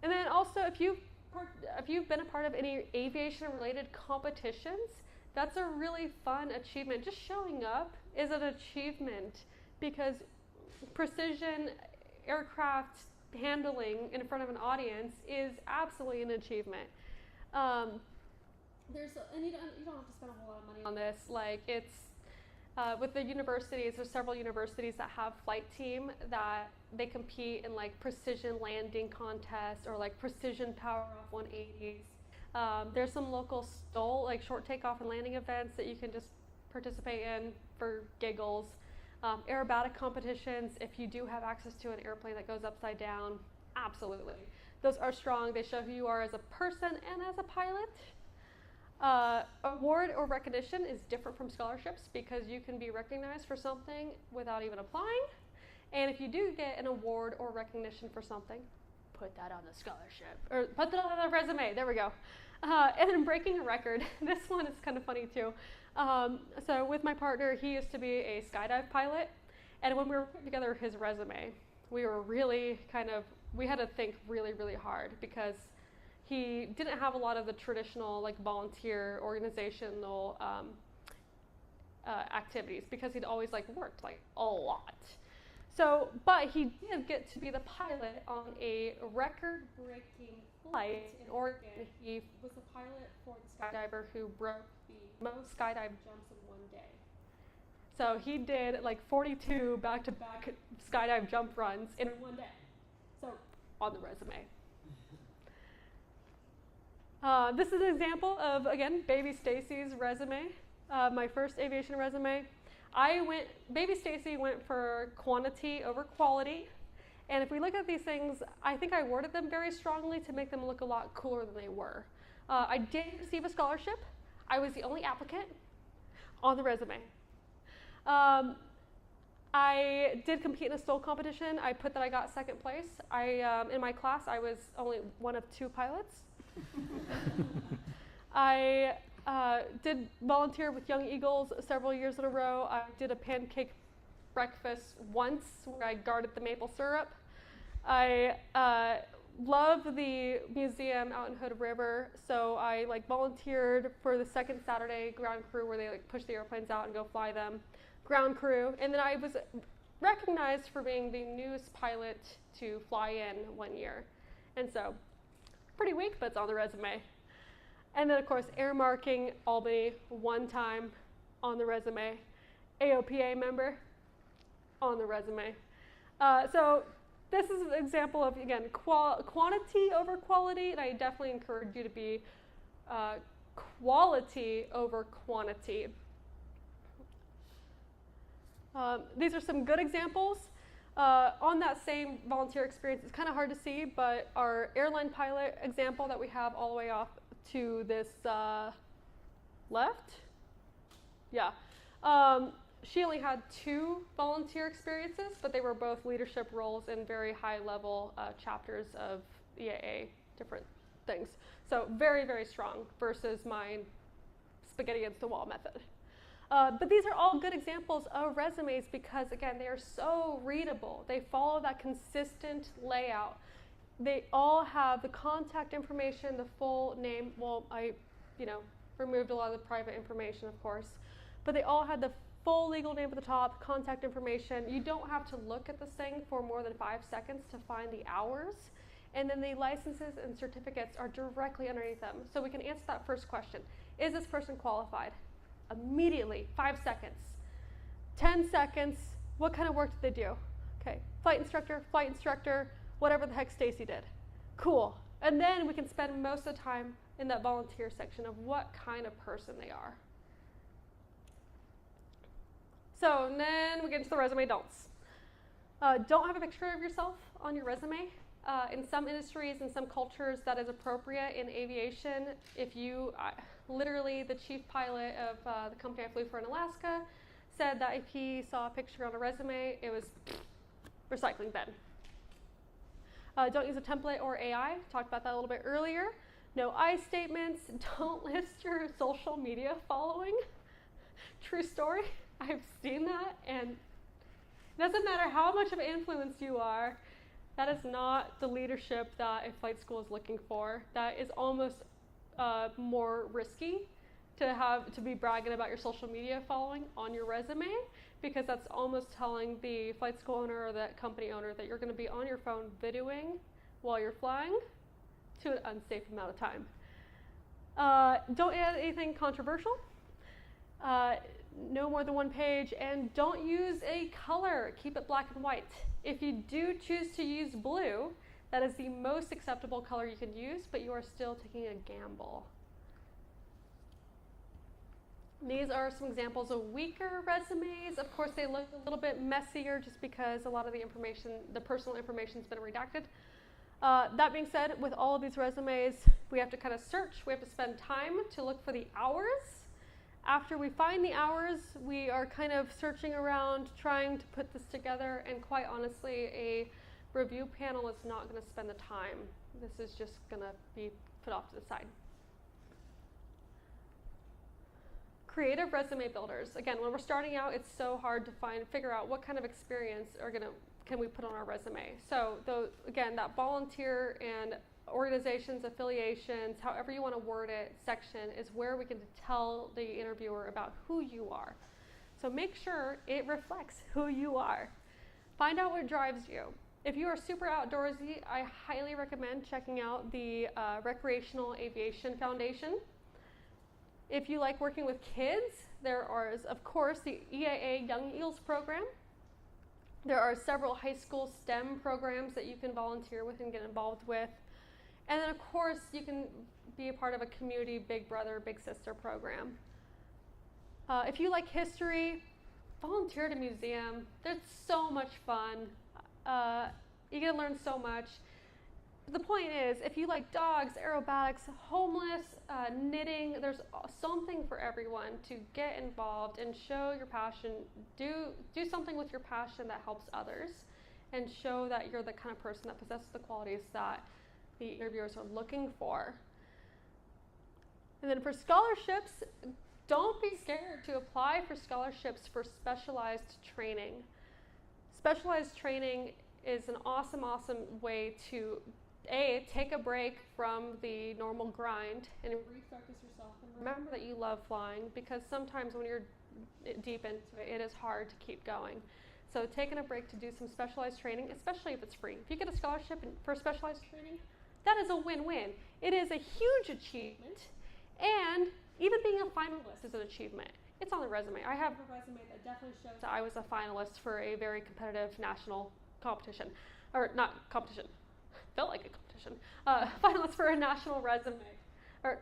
And then also, if you've been a part of any aviation-related competitions, that's a really fun achievement. Just showing up is an achievement because precision aircraft handling in front of an audience is absolutely an achievement. And you don't have to spend a whole lot of money on this. Like it's with the universities, there's several universities that have flight team that they compete in like precision landing contests or like precision power off 180s. There's some local STOL, like short takeoff and landing events that you can just participate in for giggles. Aerobatic competitions, if you do have access to an airplane that goes upside down, absolutely. Those are strong. They show who you are as a person and as a pilot. Award or recognition is different from scholarships because you can be recognized for something without even applying. And if you do get an award or recognition for something, put that on the scholarship or put that on the resume. There we go. And then breaking a record. This one is kind of funny too. So with my partner, he used to be a skydive pilot. And when we were putting together his resume, we were really we had to think really, really hard because he didn't have a lot of the traditional like volunteer organizational activities because he'd always like worked like a lot. So, but he did get to be the pilot on a record-breaking flight in Oregon. He was the pilot for the skydiver who broke the most skydive jumps in one day. So he did like 42 back-to-back skydive jump runs in one day. So on the resume. This is an example of, again, baby Stacy's resume, my first aviation resume. Baby Stacy went for quantity over quality. And if we look at these things, I think I worded them very strongly to make them look a lot cooler than they were. I did receive a scholarship. I was the only applicant on the resume. I did compete in a STOL competition. I put that I got second place. In my class, I was only one of 2 pilots. I did volunteer with Young Eagles several years in a row. I did a pancake breakfast once where I guarded the maple syrup. I love the museum out in Hood River, so I volunteered for the second Saturday ground crew where they push the airplanes out and go fly them. Ground crew, and then I was recognized for being the newest pilot to fly in one year. And so, pretty weak, but it's on the resume. And then, of course, air marking Albany one time on the resume. AOPA member on the resume. So this is an example of, again, quantity over quality, and I definitely encourage you to be quality over quantity. These are some good examples. On that same volunteer experience, it's kind of hard to see, but our airline pilot example that we have all the way off to this left, yeah. She only had 2 volunteer experiences, but they were both leadership roles in very high-level chapters of EAA, different things. So very, very strong versus my spaghetti against the wall method. But these are all good examples of resumes because, again, they are so readable. They follow that consistent layout. They all have the contact information, the full name. Well, I, removed a lot of the private information, of course. But they all had the full legal name at the top, contact information. You don't have to look at this thing for more than 5 seconds to find the hours. And then the licenses and certificates are directly underneath them. So we can answer that first question. Is this person qualified? immediately, 5 seconds. 10 seconds, what kind of work did they do? Okay, flight instructor, whatever the heck Stacy did. Cool. And then we can spend most of the time in that volunteer section of what kind of person they are. So and then we get into the resume don'ts. Don't have a picture of yourself on your resume. In some industries and some cultures, that is appropriate. In aviation, if you, literally the chief pilot of the company I flew for in Alaska said that if he saw a picture on a resume, it was recycling bin. Don't use a template or AI. Talked about that a little bit earlier. No I statements. Don't list your social media following. True story. I've seen that, and it doesn't matter how much of an influence you are, that is not the leadership that a flight school is looking for. That is almost more risky to be bragging about your social media following on your resume, because that's almost telling the flight school owner or that company owner that you're going to be on your phone videoing while you're flying to an unsafe amount of time. Don't add anything controversial. No more than one page, and don't use a color. Keep it black and white. If you do choose to use blue, that is the most acceptable color you can use, but you are still taking a gamble. These are some examples of weaker resumes. Of course, they look a little bit messier just because a lot of the information, the personal information, has been redacted. That being said, with all of these resumes, we have to kind of search. We have to spend time to look for the hours. After we find the hours, we are kind of searching around, trying to put this together, and quite honestly, a review panel is not going to spend the time. This is just going to be put off to the side. Creative resume builders. Again, when we're starting out, it's so hard to figure out what kind of experience can we put on our resume. So again, that volunteer and organizations, affiliations, however you want to word it, section is where we can tell the interviewer about who you are. So make sure it reflects who you are. Find out what drives you. If you are super outdoorsy, I highly recommend checking out the Recreational Aviation Foundation. If you like working with kids, there are, of course, the EAA Young Eagles program. There are several high school STEM programs that you can volunteer with and get involved with. And then, of course, you can be a part of a community Big Brother, Big Sister program. If you like history, volunteer at a museum. There's so much fun. You get to learn so much. But the point is, if you like dogs, aerobatics, homeless, knitting, there's something for everyone to get involved and show your passion. Do something with your passion that helps others, and show that you're the kind of person that possesses the qualities that the interviewers are looking for. And then for scholarships, don't be scared to apply for scholarships for specialized training. Specialized training is an awesome way to take a break from the normal grind and refocus yourself and remember that you love flying, because sometimes when you're deep into it, it is hard to keep going. So taking a break to do some specialized training, especially if it's free. If you get a scholarship for specialized training, that is a win-win. It is a huge achievement, and even being a finalist is an achievement. It's on the resume. I have a resume that definitely shows that I was a finalist for a very competitive national competition. Or not competition, felt like a competition. Finalist for a national resume, or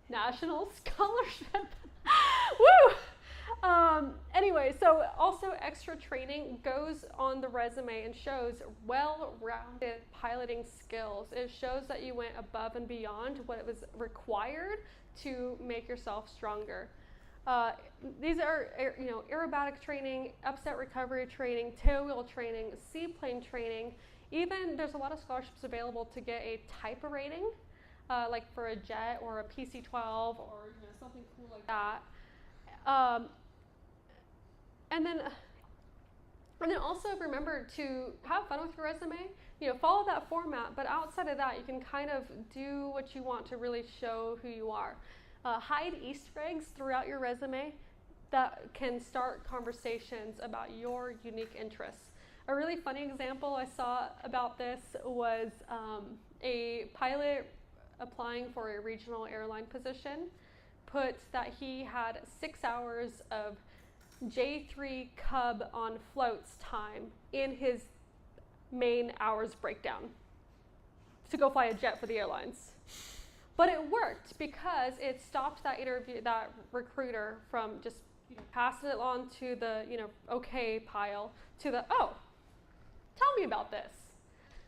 national scholarship. Woo! Anyway, so also extra training goes on the resume and shows well-rounded piloting skills. It shows that you went above and beyond what it was required to make yourself stronger. These are, aerobatic training, upset recovery training, tailwheel training, seaplane training. Even there's a lot of scholarships available to get a type rating, like for a jet or a PC-12 or something cool like that. And then also remember to have fun with your resume. Follow that format, but outside of that, you can kind of do what you want to really show who you are. Hide Easter eggs throughout your resume that can start conversations about your unique interests. A really funny example I saw about this was a pilot applying for a regional airline position put that he had 6 hours of J3 Cub on floats time in his main hours breakdown to go fly a jet for the airlines. But it worked because it stopped that recruiter from just passing it on to the, okay pile to the, oh, tell me about this.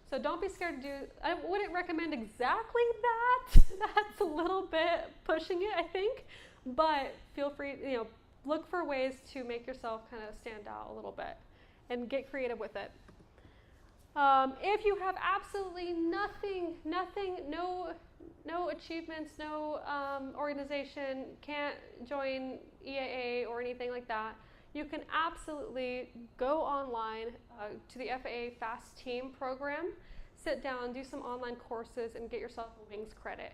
So don't be scared to do, I wouldn't recommend exactly that. That's a little bit pushing it, I think. But feel free, look for ways to make yourself kind of stand out a little bit and get creative with it. If you have absolutely nothing, no achievements, no organization, can't join EAA or anything like that, you can absolutely go online to the FAA Fast Team program, sit down, do some online courses, and get yourself a Wings credit.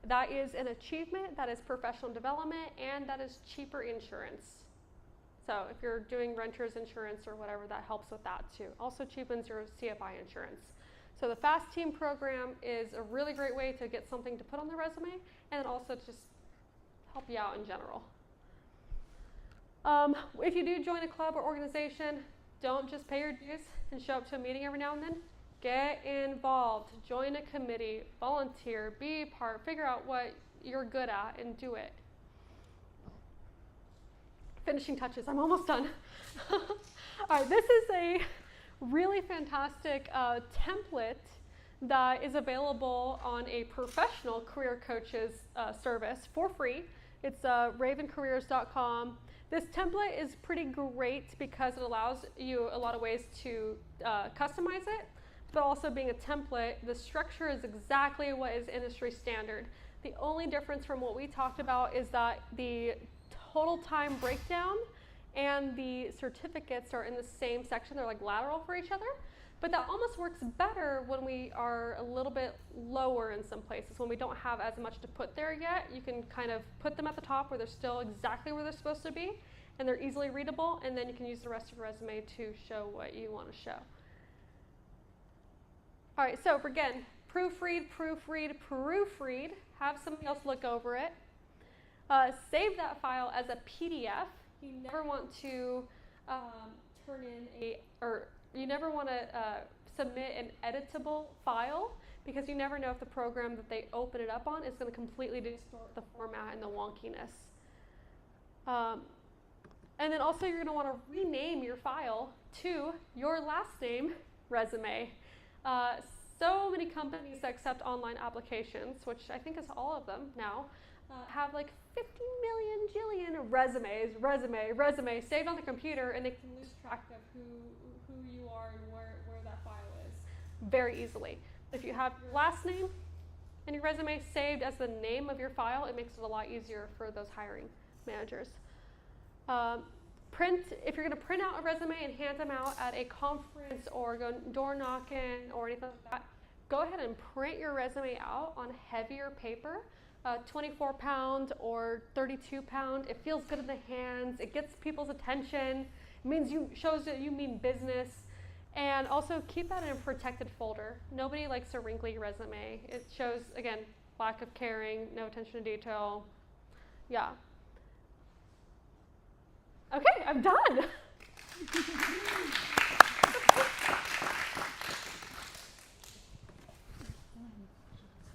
That is an achievement, that is professional development, and that is cheaper insurance. So if you're doing renter's insurance or whatever, that helps with that too. Also cheapens your CFI insurance. So the Fast Team program is a really great way to get something to put on the resume and also just help you out in general. If you do join a club or organization, don't just pay your dues and show up to a meeting every now and then. Get involved, join a committee, volunteer, be a part, figure out what you're good at and do it. Finishing touches, I'm almost done. All right, this is a really fantastic template that is available on a professional career coaches service for free. It's ravencareers.com. This template is pretty great because it allows you a lot of ways to customize it, but also being a template, the structure is exactly what is industry standard. The only difference from what we talked about is that the total time breakdown and the certificates are in the same section. They're like lateral for each other, but that almost works better when we are a little bit lower in some places. When we don't have as much to put there yet, you can kind of put them at the top where they're still exactly where they're supposed to be, and they're easily readable, and then you can use the rest of your resume to show what you want to show. All right, so again, proofread, have somebody else look over it. Save that file as a PDF. You never want to you never want to submit an editable file because you never know if the program that they open it up on is going to completely distort the format and the wonkiness. And then also you're going to want to rename your file to your last name resume. So many companies that accept online applications, which I think is all of them now, have like 50 million jillion resume saved on the computer, and they can lose track of who you are and where that file is very easily. If you have your last name and your resume saved as the name of your file, it makes it a lot easier for those hiring managers. If you're going to print out a resume and hand them out at a conference or go door knocking or anything like that, go ahead and print your resume out on heavier paper. 24-pound or 32-pound. It feels good in the hands. It gets people's attention. It means shows that you mean business. And also keep that in a protected folder. Nobody likes a wrinkly resume. It shows, again, lack of caring, no attention to detail. Yeah. Okay, I'm done.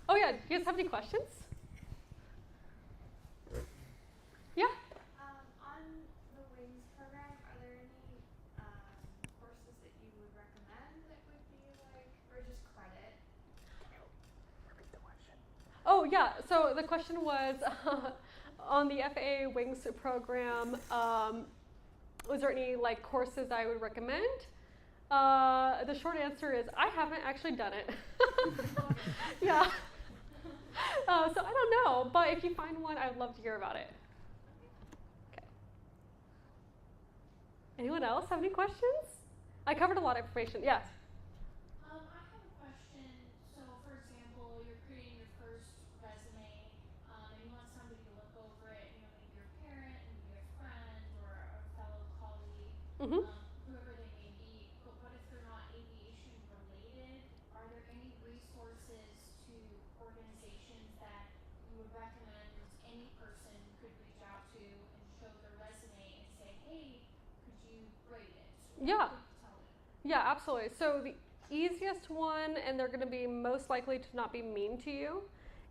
Oh yeah, do you guys have any questions? Yeah. On the Wings program, are there any courses that you would recommend that would be like, or just credit? Oh yeah, so the question was on the FAA Wings program, was there any like courses I would recommend? The short answer is I haven't actually done it. Yeah. So I don't know, but if you find one, I'd love to hear about it. Okay. Anyone else have any questions? I covered a lot of information. Yes. I have a question. So, for example, you're creating your first resume, and you want somebody to look over it. Maybe your parent, maybe a friend, or a fellow colleague, Mm-hmm. Whoever they may be. But what if they're not aviation related? Are there any resources to organizations that you would recommend any person could you rate it? Yeah. Tell it. Yeah, absolutely. So the easiest one, and they're going to be most likely to not be mean to you,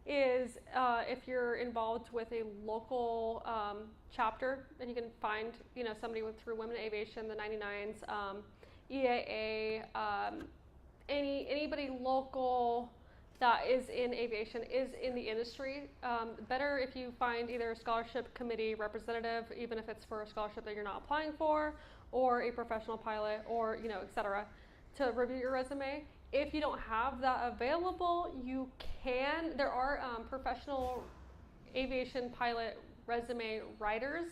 is if you're involved with a local chapter, and you can find somebody through Women in Aviation, the 99s, EAA, anybody local that is in aviation is in the industry. Better if you find either a scholarship committee representative, even if it's for a scholarship that you're not applying for, or a professional pilot, or et cetera, to review your resume. If you don't have that available, you can. There are professional aviation pilot resume writers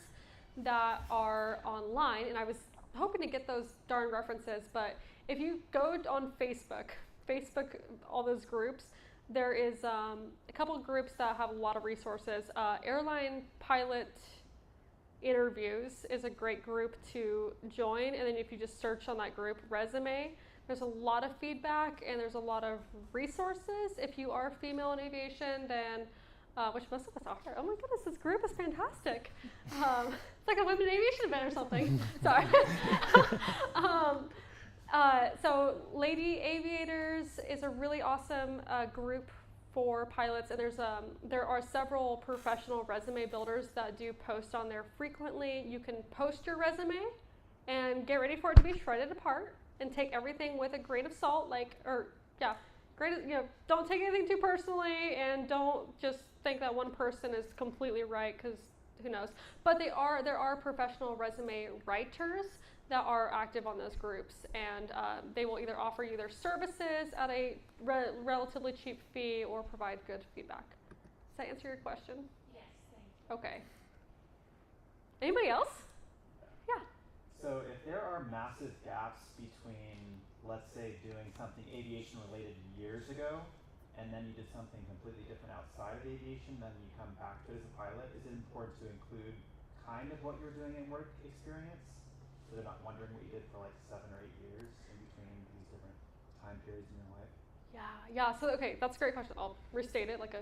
that are online, and I was hoping to get those darn references, but if you go on Facebook, all those groups, there is a couple of groups that have a lot of resources. Airline pilot interviews is a great group to join, and then if you just search on that group resume, there's a lot of feedback and there's a lot of resources. If you are female in aviation, then which most of us are. Oh my goodness, this group is fantastic. It's like a women in aviation event or something. Sorry. So Lady Aviators is a really awesome group for pilots, and there are several professional resume builders that do post on there frequently. You can post your resume and get ready for it to be shredded apart and take everything with a grain of salt, don't take anything too personally, and don't just think that one person is completely right, because who knows. But there are professional resume writers that are active on those groups, and they will either offer you their services at a relatively cheap fee or provide good feedback. Does that answer your question? Yes, thank you. Okay. Anybody else? Yeah. So if there are massive gaps between, let's say, doing something aviation related years ago, and then you did something completely different outside of aviation, then you come back to it as a pilot, is it important to include kind of what you're doing in work experience? So they're not wondering what you did for like 7 or 8 years in between these different time periods in your life? Yeah. So okay, that's a great question. I'll restate it like I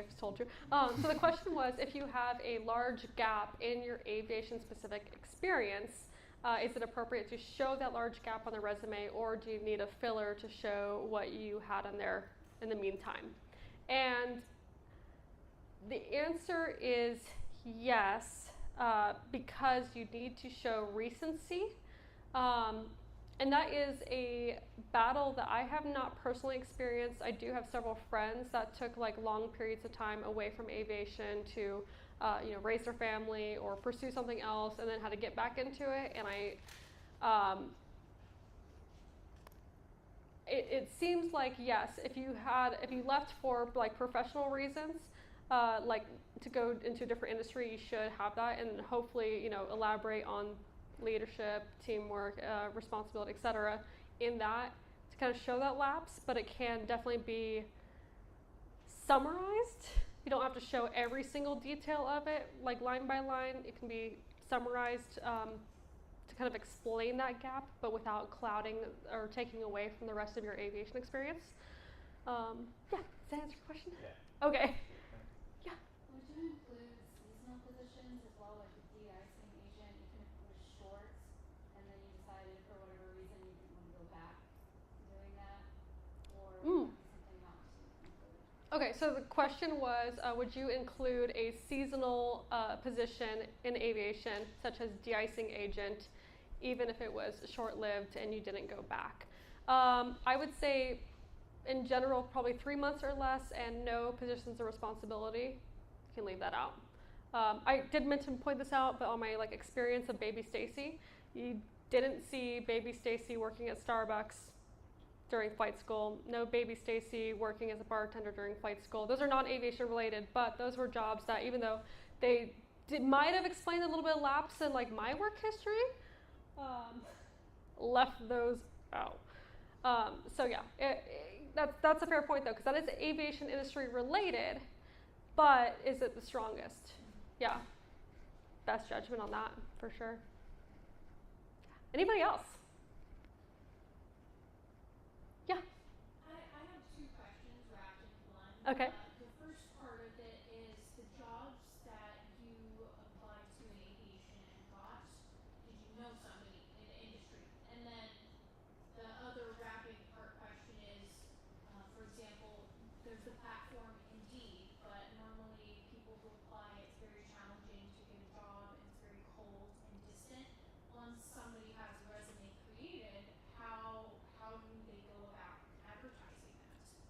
just told you. So the question was, if you have a large gap in your aviation specific experience, is it appropriate to show that large gap on the resume, or do you need a filler to show what you had on there in the meantime? And the answer is yes, because you need to show recency. And that is a battle that I have not personally experienced. I do have several friends that took like long periods of time away from aviation to raise their family or pursue something else, and then had to get back into it. And it seems like yes, if you left for like professional reasons, like to go into a different industry, you should have that, and hopefully elaborate on leadership, teamwork, responsibility, etc. in that to kind of show that lapse. But it can definitely be summarized. You don't have to show every single detail of it, like line by line. It can be summarized to kind of explain that gap, but without clouding or taking away from the rest of your aviation experience. Yeah, does that answer your question? Yeah. Okay. Yeah. Would you include seasonal positions as well, like a de-icing agent, even if it was short, and then you decided for whatever reason you didn't want to go back to doing that, or would that be something not to include? Okay, so the question was, would you include a seasonal position in aviation, such as de-icing agent, even if it was short-lived and you didn't go back? I would say, in general, probably 3 months or less, and no positions of responsibility. You can leave that out. I did point this out, but on my experience of Baby Stacy, you didn't see Baby Stacy working at Starbucks during flight school. No Baby Stacy working as a bartender during flight school. Those are non-aviation related, but those were jobs that, even though they might have explained a little bit of lapse in my work history, left those out. So yeah, that's a fair point though, because that is aviation industry related, but is it the strongest? Yeah, best judgment on that for sure. Anybody else? Yeah. I have 2 questions wrapped into one. Okay. The first part of it is the jobs that you applied to in aviation and got. Did you know somebody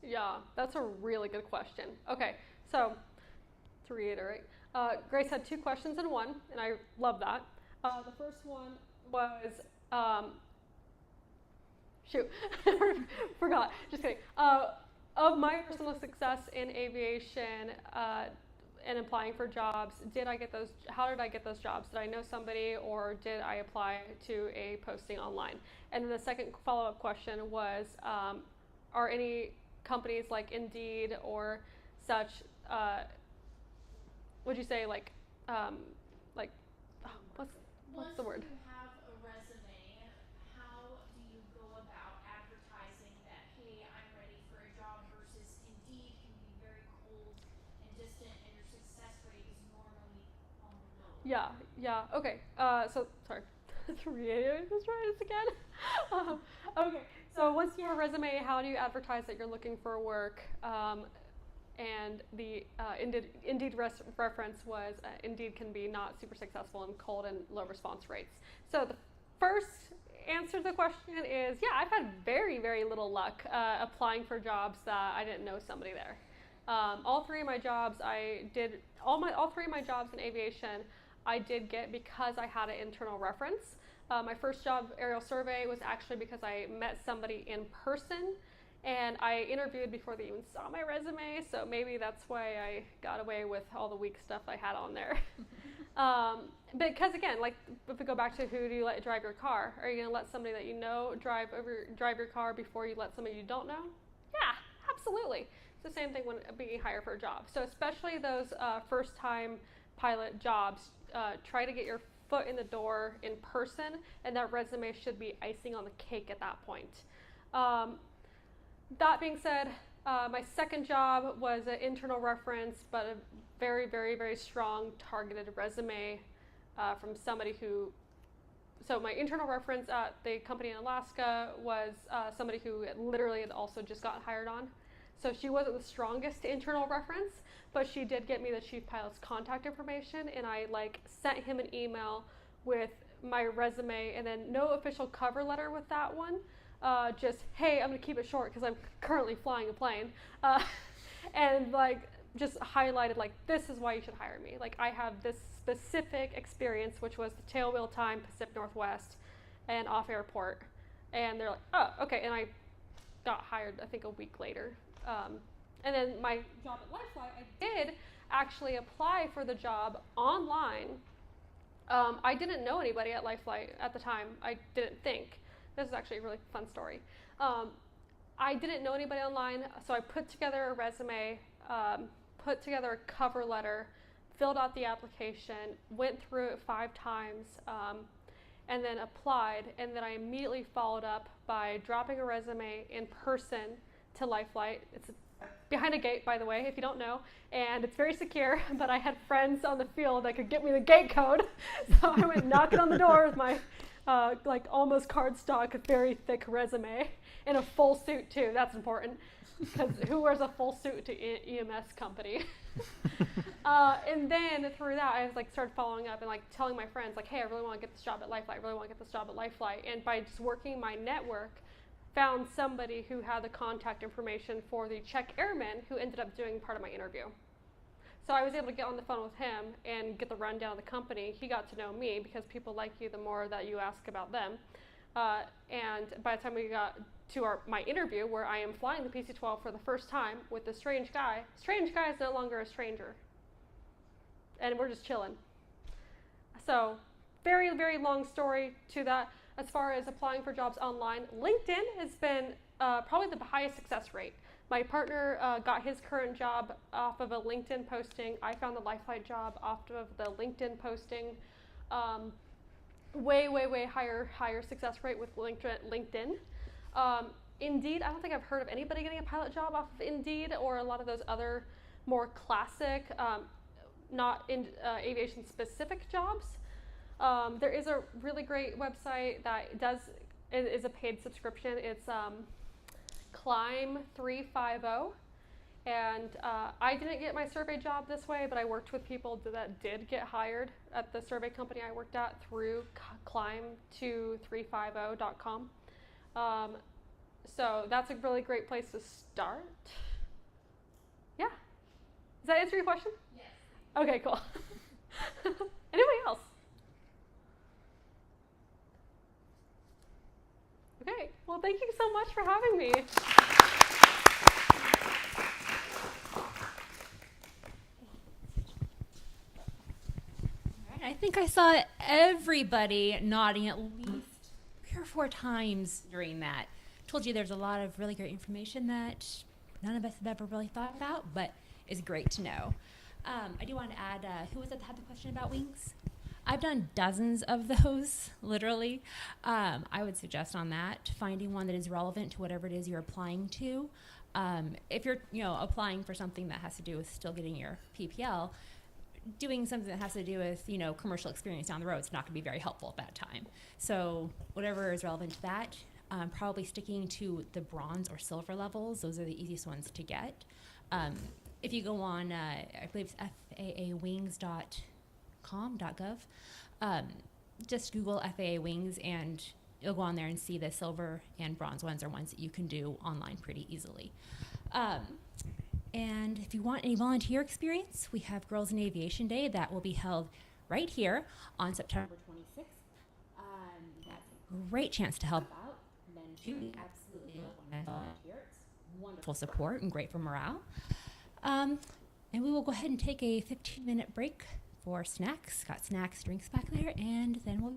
Yeah, that's a really good question. Okay, so to reiterate, Grace had 2 questions in one, and I love that. The first one was, shoot, forgot. Just kidding. Of my personal success in aviation and applying for jobs, did I get those? How did I get those jobs? Did I know somebody, or did I apply to a posting online? And then the second follow-up question was, are any companies like Indeed or such, would you say like, what's the word? Once you have a resume, how do you go about advertising that, hey, I'm ready for a job, versus Indeed can be very cold and distant, and your success rate is normally on the low? Yeah. Okay. So sorry. Let's try this again. Okay. So once you have a resume, how do you advertise that you're looking for work? And the Indeed reference was Indeed can be not super successful and cold and low response rates. So the first answer to the question is, yeah, I've had very, very little luck applying for jobs that I didn't know somebody there. All 3 of my jobs all 3 of my jobs in aviation I did get because I had an internal reference. My first job, aerial survey, was actually because I met somebody in person, and I interviewed before they even saw my resume, so maybe that's why I got away with all the weak stuff I had on there. Because again, like if we go back to who do you let drive your car, are you going to let somebody that you know drive your car before you let somebody you don't know? Yeah, absolutely. It's the same thing when being hired for a job. So especially those first-time pilot jobs, try to get your foot in the door in person, and that resume should be icing on the cake at that point. That being said, my second job was an internal reference, but a very, very, very strong targeted resume from somebody who. So my internal reference at the company in Alaska was somebody who literally had also just gotten hired on. So she wasn't the strongest internal reference, but she did get me the chief pilot's contact information, and I sent him an email with my resume, and then no official cover letter with that one. Just, hey, I'm gonna keep it short because I'm currently flying a plane, and just highlighted this is why you should hire me. I have this specific experience, which was the tailwheel time Pacific Northwest and off airport, and they're like, oh, okay, and I got hired I think a week later. And then my job at LifeFly, I did actually apply for the job online. I didn't know anybody at LifeFly at the time. I didn't think. This is actually a really fun story. I didn't know anybody online, so I put together a resume, put together a cover letter, filled out the application, went through it 5 times, and then applied. And then I immediately followed up by dropping a resume in person to LifeFlight. It's behind a gate, by the way, if you don't know, and it's very secure, but I had friends on the field that could get me the gate code, so I went knocking on the door with my almost cardstock, very thick resume, in a full suit too. That's important, because who wears a full suit to EMS company? And then through that, I started following up and telling my friends, hey, I really want to get this job at LifeFlight. I really want to get this job at LifeFlight. And by just working my network, found somebody who had the contact information for the Czech airman who ended up doing part of my interview. So I was able to get on the phone with him and get the rundown of the company. He got to know me, because people like you the more that you ask about them. And by the time we got to my interview, where I am flying the PC-12 for the first time with this strange guy is no longer a stranger. And we're just chilling. So very, very long story to that. As far as applying for jobs online, LinkedIn has been probably the highest success rate. My partner got his current job off of a LinkedIn posting. I found the LifeFlight job off of the LinkedIn posting. Way, way, way higher success rate with LinkedIn. Indeed, I don't think I've heard of anybody getting a pilot job off of Indeed or a lot of those other more classic, not in aviation specific jobs. There is a really great website that is a paid subscription. It's Climb 350, and I didn't get my survey job this way, but I worked with people that did get hired at the survey company I worked at through climb350.com. So that's a really great place to start. Yeah. Does that answer your question? Yes. Okay, cool. Anybody else? Okay, well, thank you so much for having me. I think I saw everybody nodding at least 3 or 4 times during that. Told you there's a lot of really great information that none of us have ever really thought about, but is great to know. I do want to add, who was it that had the question about wings? I've done dozens of those, literally. I would suggest on that, finding one that is relevant to whatever it is you're applying to. If you're, applying for something that has to do with still getting your PPL, doing something that has to do with, commercial experience down the road is not going to be very helpful at that time. So whatever is relevant to that, probably sticking to the bronze or silver levels. Those are the easiest ones to get. If you go on, I believe it's faawings.com.gov, just Google FAA wings and you'll go on there and see the silver and bronze ones are ones that you can do online pretty easily. And if you want any volunteer experience, we have Girls in Aviation Day that will be held right here on September 26th. That's a great chance to help out. Men too, absolutely volunteer. It's wonderful support and great for morale. And we will go ahead and take a 15-minute break for snacks. Got snacks, drinks back there, and then we'll.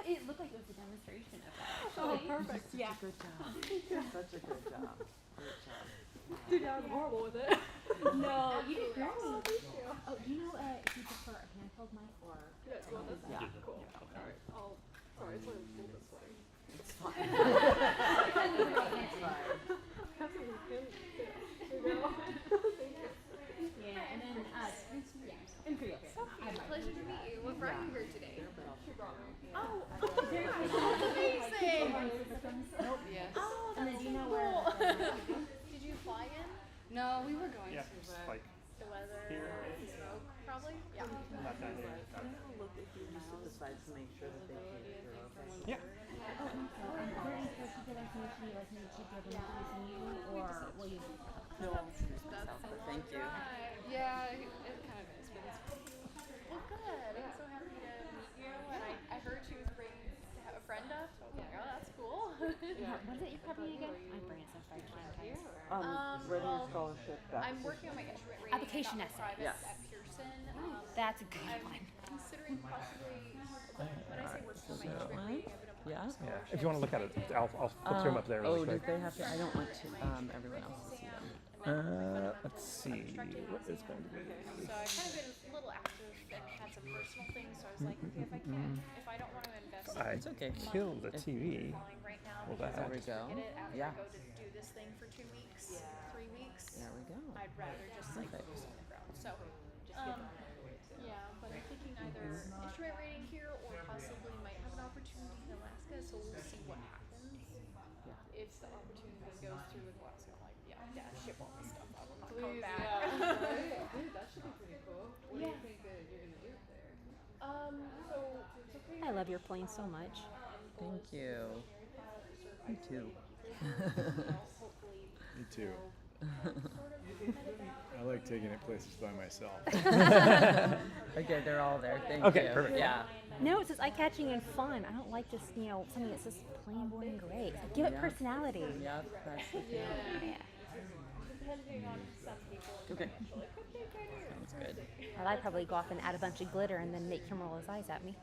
It looked like it was a demonstration of that. Oh, perfect. Such a good job. Such a good job. Great job. Dude, I was horrible with it. No, you did great. Oh, thank you. Oh, do you know if you prefer a handheld mic or? Yeah, well, that's Yeah. cool. All right. Sorry, it's like a little bit sweaty. It's fine. Yeah, and then and for you. Pleasure to meet you. What brought you here today? Oh, Amazing! Yes. Oh, and then do you know where? Did you fly in? No, we were going Yeah, to, it's but like the weather here. and smoke, probably. Yeah. not down here. Look at you just to decide to make sure that they can't hear okay. Yeah. Or will you? No, I'll introduce myself, but thank you. Yeah, it kind of is, but it's well, good. I'm so happy to meet you. And I heard she was bringing a friend up. So I was like, oh, that's cool. What is it you're covering again? I'm bringing some friends here. Ready Well, scholarship back. I'm working on my instrument rating. Application I got my essay. private Yes. at Pearson. That's a good I'm one. considering possibly, when I say working on my instrument rating, I've been applying Yeah? for Yeah. If you want to look at it, I'll put them up there Oh, really did quick. they have to? I don't want to, everyone else to see them. Let's see. What is going to be? So I've kind of been a little active and had some personal things, so I was like, okay, if I don't want to invest I It's okay. killed the TV. flying right now, Well, because that- I'll There we just go. forget it after Yeah. I go to do this thing for 2 weeks, 3 weeks. There we go. I'd rather just like Perfect. focus on the ground. So, yeah, but I'm thinking either instrument rating here or possibly might have an opportunity in Alaska. So we'll see what happens. Yeah. If the opportunity goes through in Alaska, like yeah, ship all this stuff out. I'm not Please, coming back. Dude, that should be pretty cool. What do you think that you're gonna do up there? I love your plane so much. Thank you. Me too. Me too. I like taking it places by myself. Okay, they're all there. Thank Okay, you. perfect. Yeah. No, it says eye-catching and fun. I don't like just, something that says plain, boring, gray. It's like, give it Yeah. personality. Yep, that's the thing. Yeah. Depending on some people, Okay. like, okay, kind of. Sounds good. Well, I'd probably go off and add a bunch of glitter and then make him roll his eyes at me.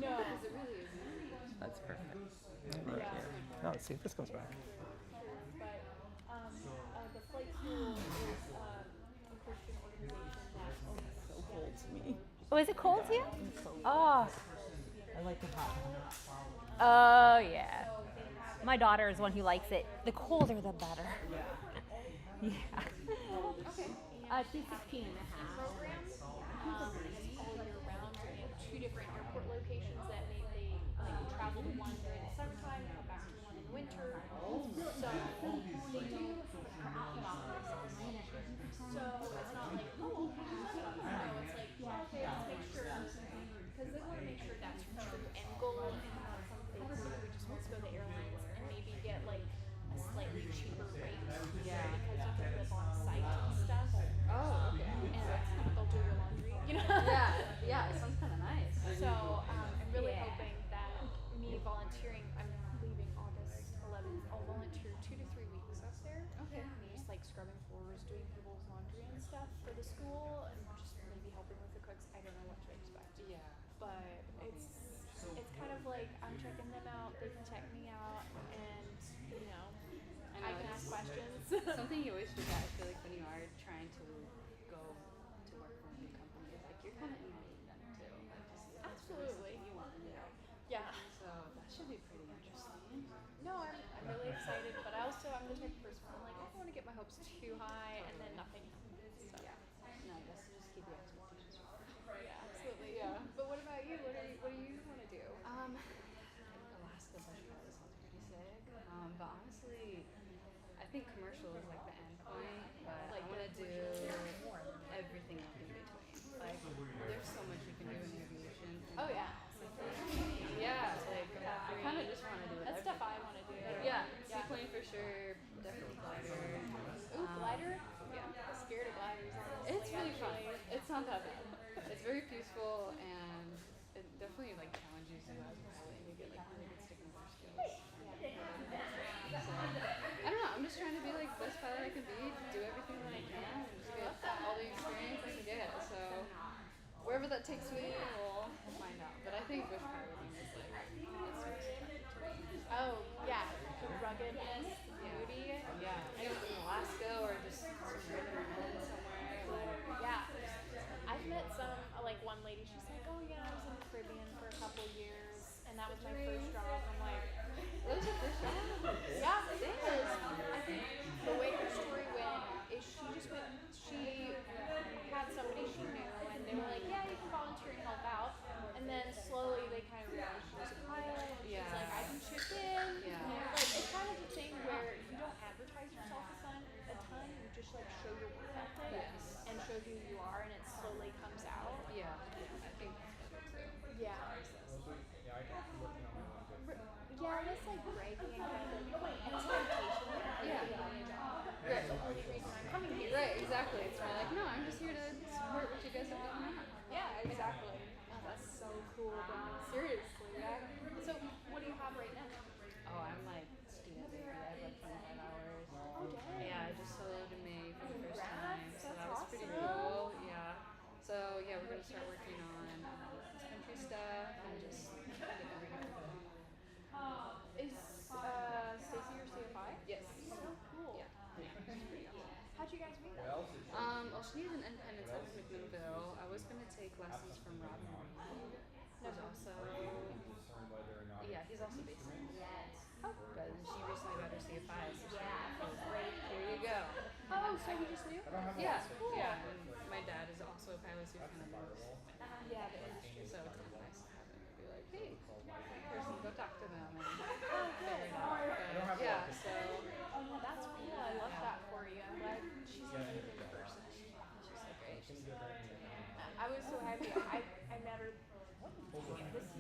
No. That's perfect. Thank you. Oh, let's see if this comes back. But the flight school is a Christian organization that So cold to me. Oh, is it cold to you? Oh. I like the hot one. Oh, yeah. My daughter is one who likes it. The colder, the better. Yeah. She's 16 and a half. program. It's all year round. We have 2 different airport locations that they like travel to one during the summertime and come back to one in the winter. So they do drop off places. So it's not like, oh, okay, no, it's like, okay, let's make sure, because they want to make sure that's your true end goal and not something who just wants to go to the airlines and maybe get like a slightly cheaper rate. Yeah. Because you can live on site and stuff. Oh, okay. And they'll do your laundry, you know? Yeah, it sounds kind of nice. So I'm really hoping that me volunteering, I'm leaving August 11th. I'll volunteer 2 to 3 weeks up there. Okay. Just like scrubbing floors, doing people's laundry and stuff for the school, and just maybe helping with the cooks. I don't know what to expect. Yeah. But it's kind of like I'm checking them out, they can check me out, and you know, I can ask questions. Something you always forget, I feel like, when you are trying to go to work for a new company, is like you're kind of emailing them too. Like, just the Absolutely. you want to do. Yeah. So that should be pretty interesting. No, I'm really excited, but I'm the type of person where I'm like, I don't want to get my hopes too high and then nothing happens. So. Yeah. No, that's just keep your expectations low. Yeah, absolutely. Yeah. But what about you? What do you want to do? Alaska bush pilot sounds pretty sick. But honestly, I think commercial is like the end point. But Like I want to do everything up in between. Like, there's so much you can do in aviation. Oh yeah. Yeah, like I kind of just want to do it. That's stuff I want to do. Yeah, seaplane for sure. Definitely glider. Ooh, glider? Yeah. I'm scared of gliders, honestly. It's really fun. actually. It's not that bad. It's very peaceful and it definitely like challenges you as a pilot and you get like really good stick and motor skills. So, I don't know. I'm just trying to be like the best pilot I can be, do everything that I can, and just get all the experience I can get. So wherever that takes me, we'll find out. But I think bush piloting is like Oh, yeah. The ruggedness, the beauty. yeah, I was in Alaska or just some random island somewhere. Like, Yeah. I've met some, like one lady, she's like, oh yeah, I was in the Caribbean for a couple years, and that was my first job. I'm like, that was your first job? yeah, it is. I think the way her story went is she had somebody she knew, and they were like, yeah, you can volunteer and help out. And then slowly they kind of realized she was a pilot. She's Yeah. like, I can chip in. Yeah. Like, it's kind of the thing where you don't advertise yourself a ton, you just like show your work ethic Yes. and show who you are, and it slowly comes out. Yeah, I think that's better too. Yeah. Yeah, that's like bragging and kind of like expectation of Yeah. getting a job. Right. That's the only reason I'm coming here. Right, exactly. It's more like, no, I'm just here to support what you guys have going on. Yeah, exactly. Oh, that's so cool, though. Seriously, yeah. So, what do you have right now? Oh, I'm like student baby. I have like 25 hours. Oh, dang. Yeah, I just soloed in May for the first time. So That's that was pretty awesome. cool. Yeah. So yeah, we're gonna start working on country stuff and just getting everything going. Is Stacy your CFI? Yes. So cool. Yeah. Yeah. It's pretty awesome. How'd you guys meet? Well, she's an independent out of McMinnville. I was gonna take lessons from Rob Marine, who's also he's also based in but she recently got her CFI. So she's like, Great. here you go. Oh, so you just knew? Yeah, Cool. yeah. And my dad is also a pilot, so he kind of knows. Yeah, the industry. So it's kind of nice to have him and be like, hey, person, go talk to them and figure it out. But, yeah, so Oh, yeah, that's cool. I love that for you. I'm glad she's an amazing person. she's so great. She's so I was so happy. I met her this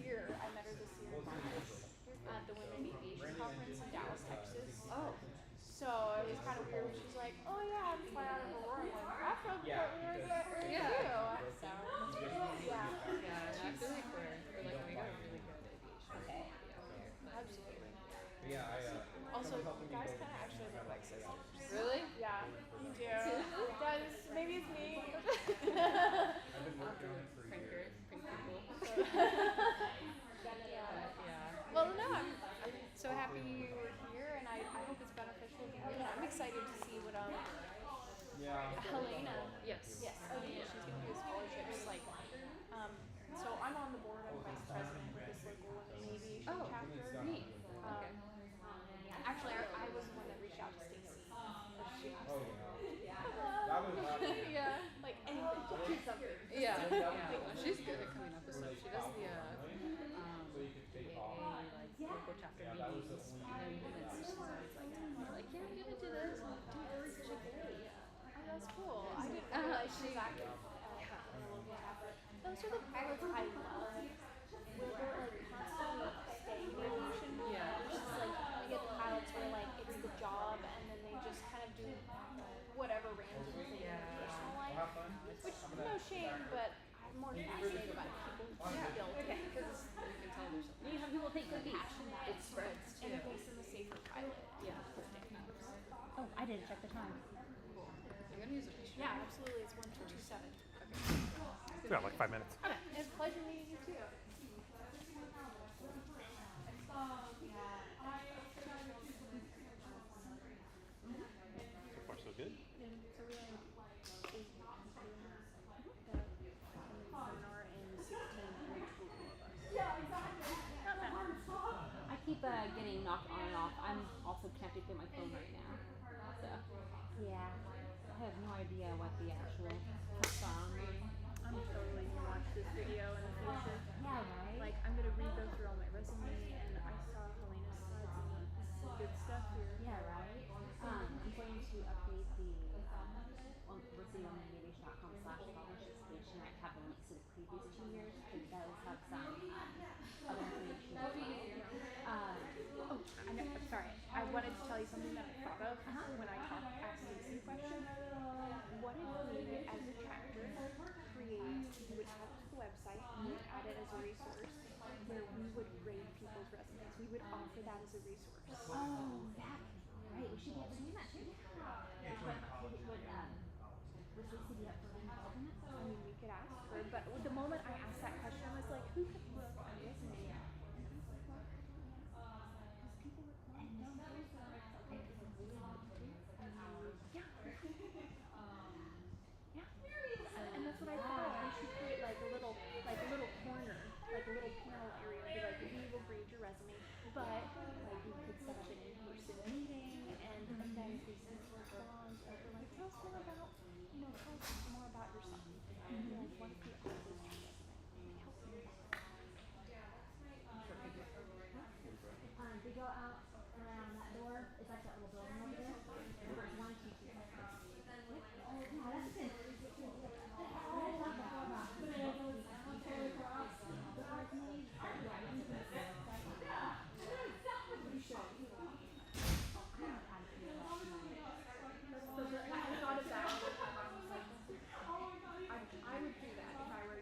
year. I met her this year in March at the Women in Aviation conference in Dallas, Texas. Oh, So it was kind of weird when she's like, oh yeah, I'm flying out of Aurora. I'm like, I'm from Portland area Yeah. too. So, yeah. yeah, and I feel like we got a really good aviation community out there. Absolutely. Yeah, Also, you guys kind of actually look like sisters. Really? Yeah, you do. Guys, maybe it's me. Pranker, prank people. Yeah. Well, no, I'm so happy you were here, and I hope it's beneficial to you. I'm excited to see what Helena. Yes. Yes. Oh, yeah. She's gonna do a scholarship. Just like, so I'm on the board. I'm vice president with this local women in aviation Oh, chapter. neat. Okay. Actually, I was the one that reached out to Stacy. Yeah. Like anything, just do something. Yeah. Yeah. She's good at coming up with stuff. She does the AA can't get into this. I'm too worried to go. Oh, that's cool. I didn't realize she was active in a local chapter. Those are the pilots I love. Where they're like constantly staying in aviation. Yeah. Versus like you get the pilots where like it's the job and then they just kind of do whatever random thing in their personal life. Which no shame, but I'm more fascinated by people who still take it. Because you can tell there's something. You have people take compassion that It spreads too. and it makes them a safer pilot. Yeah. Oh, I didn't check the time. Cool. I'm gonna use a picture. Yeah, absolutely. It's 1227. Okay. Yeah, like 5 minutes. Okay. It's a pleasure meeting you too. So far, so good. And so we had 8 people doing the seminar and 16 total of us. Not bad. I keep getting knocked on and off. I'm also connected through my phone right now. So, yeah. I have no idea what the actual tests are on me. I'm totally gonna watch this video in the future. Yeah, right? Like, I'm gonna re-go through all my resume, and I saw Helena's slides, and this is some good stuff here. Yeah, right? I'm going to update the on rosieonlineaviation.com/scholarships page tonight to have the links to the previous 2 years because that will have some other information as well. Oh, I'm sorry. I wanted to tell you something that I thought of when I asked Lucy the question. What if we, as a chapter, create, we would have the website, we would add it as a resource, where we would grade people's resumes. We would offer that as a resource. Oh, that could be great. We should be able to do that too. Would Lucy be up for being involved in it? I mean, we could ask her, but the moment I asked that question, I was like, who could look at a resume? Because people would want to know. Yeah. Yeah. And that's what I thought. We should create like a little corner, like a little panel area. Be like, we will grade your resume, but like we could set up an in-person meeting, and then if these things were wrong, or we're like, tell us more about, tell us more about yourself. And be like, what if we add this to your resume? Help me with that. They go out around that door. It's like that little building over there. There's 1, 2, 3. Oh, yeah, that's good. I thought of that all the time. I was like, I would do that if I were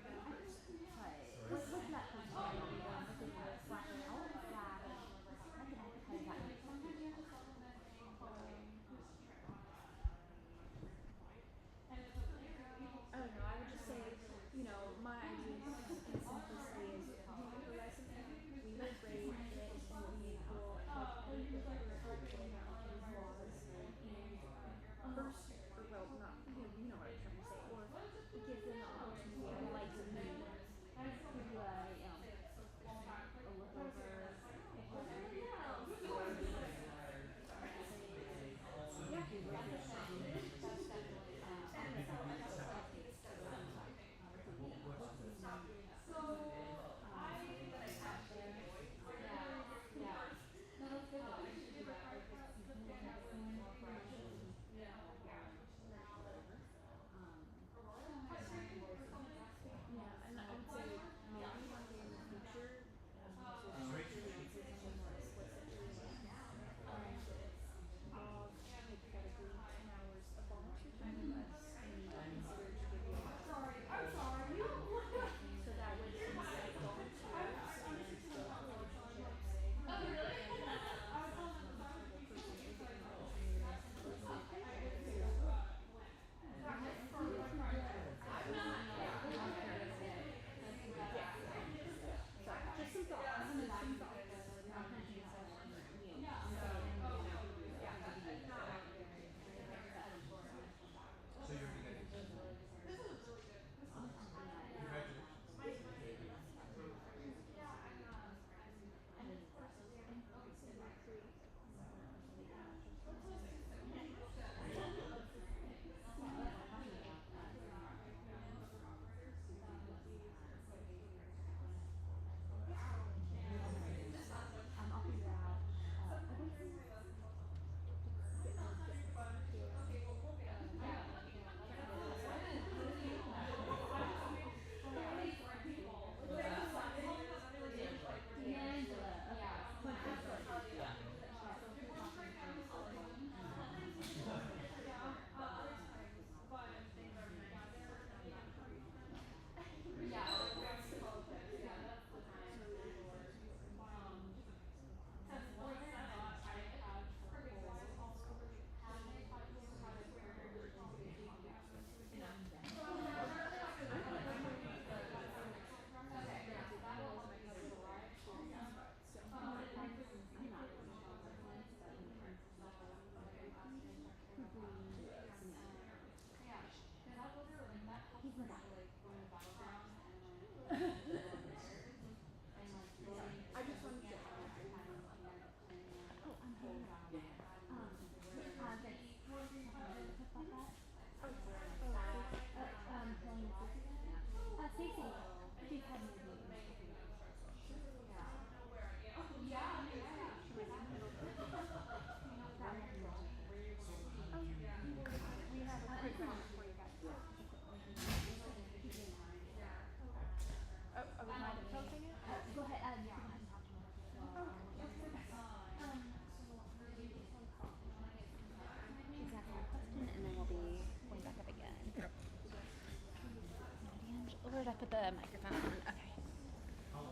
put the microphone on. Okay.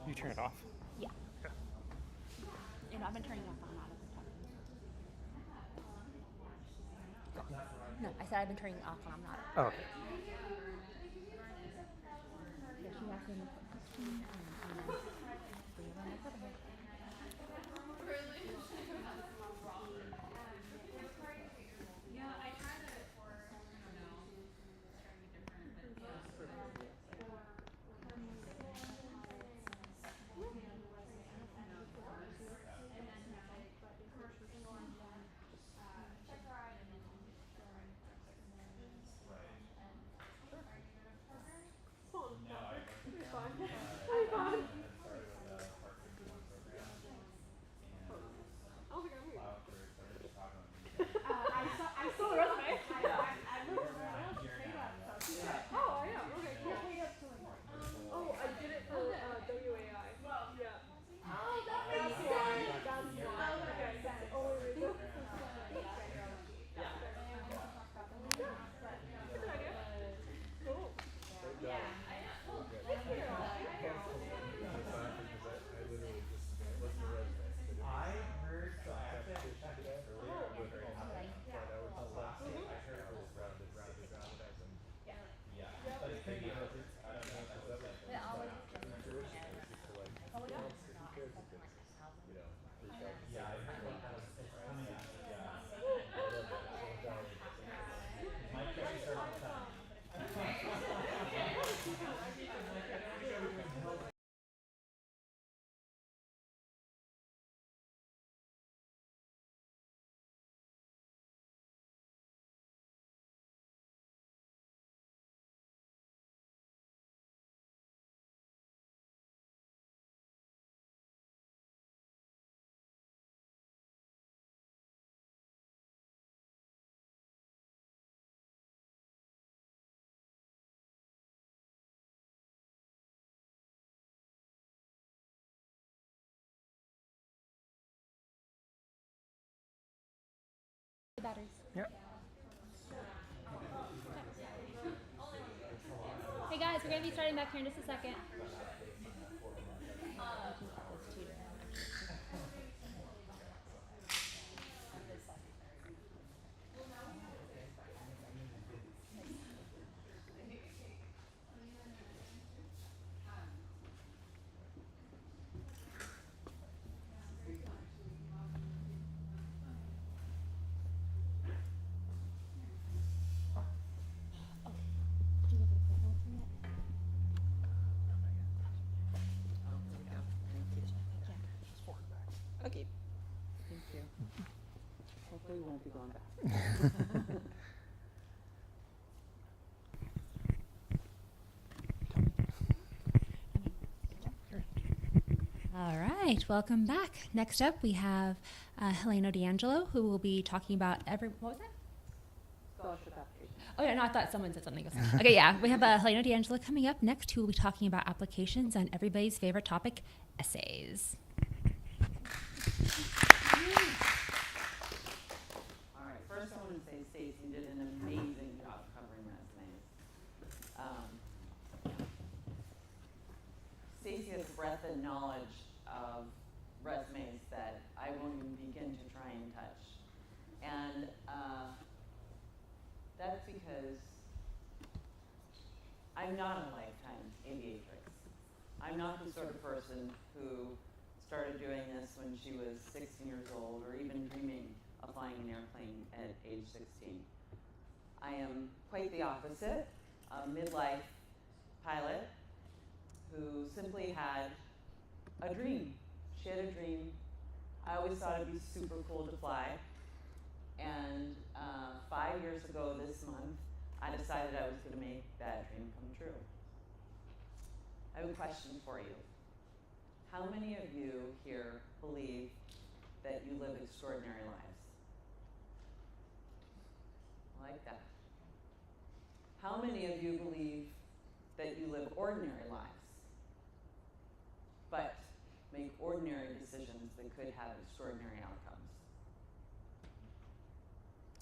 You turn it off. Yeah. You know, I've been turning it off on and on as I'm talking. No, I said I've been turning it off when I'm not. Oh, okay. Yeah, she asked me a question, and then we were on the cover here. The batteries. Yep. Hey guys, we're gonna be starting back here in just a second. Okay. Thank you. Hopefully we won't be going back. All right, welcome back. Next up, we have Helena D'Angelo, who will be talking about what was that? Scholarship application. Oh yeah, no, I thought someone said something else. Okay, yeah, we have Helena D'Angelo coming up next, who will be talking about applications and everybody's favorite topic, essays. All right, first I want to say Stacey did an amazing job covering resumes. Stacey has breadth and knowledge of resumes that I won't even begin to try and touch. And that's because I'm not a lifetime aviatrix. I'm not the sort of person who started doing this when she was 16 years old or even dreaming of flying an airplane at age 16. I am quite the opposite, a midlife pilot who simply had a dream. She had a dream. I always thought it'd be super cool to fly. And 5 years ago this month, I decided I was going to make that dream come true. I have a question for you. How many of you here believe that you live extraordinary lives? I like that. How many of you believe that you live ordinary lives, but make ordinary decisions that could have extraordinary outcomes?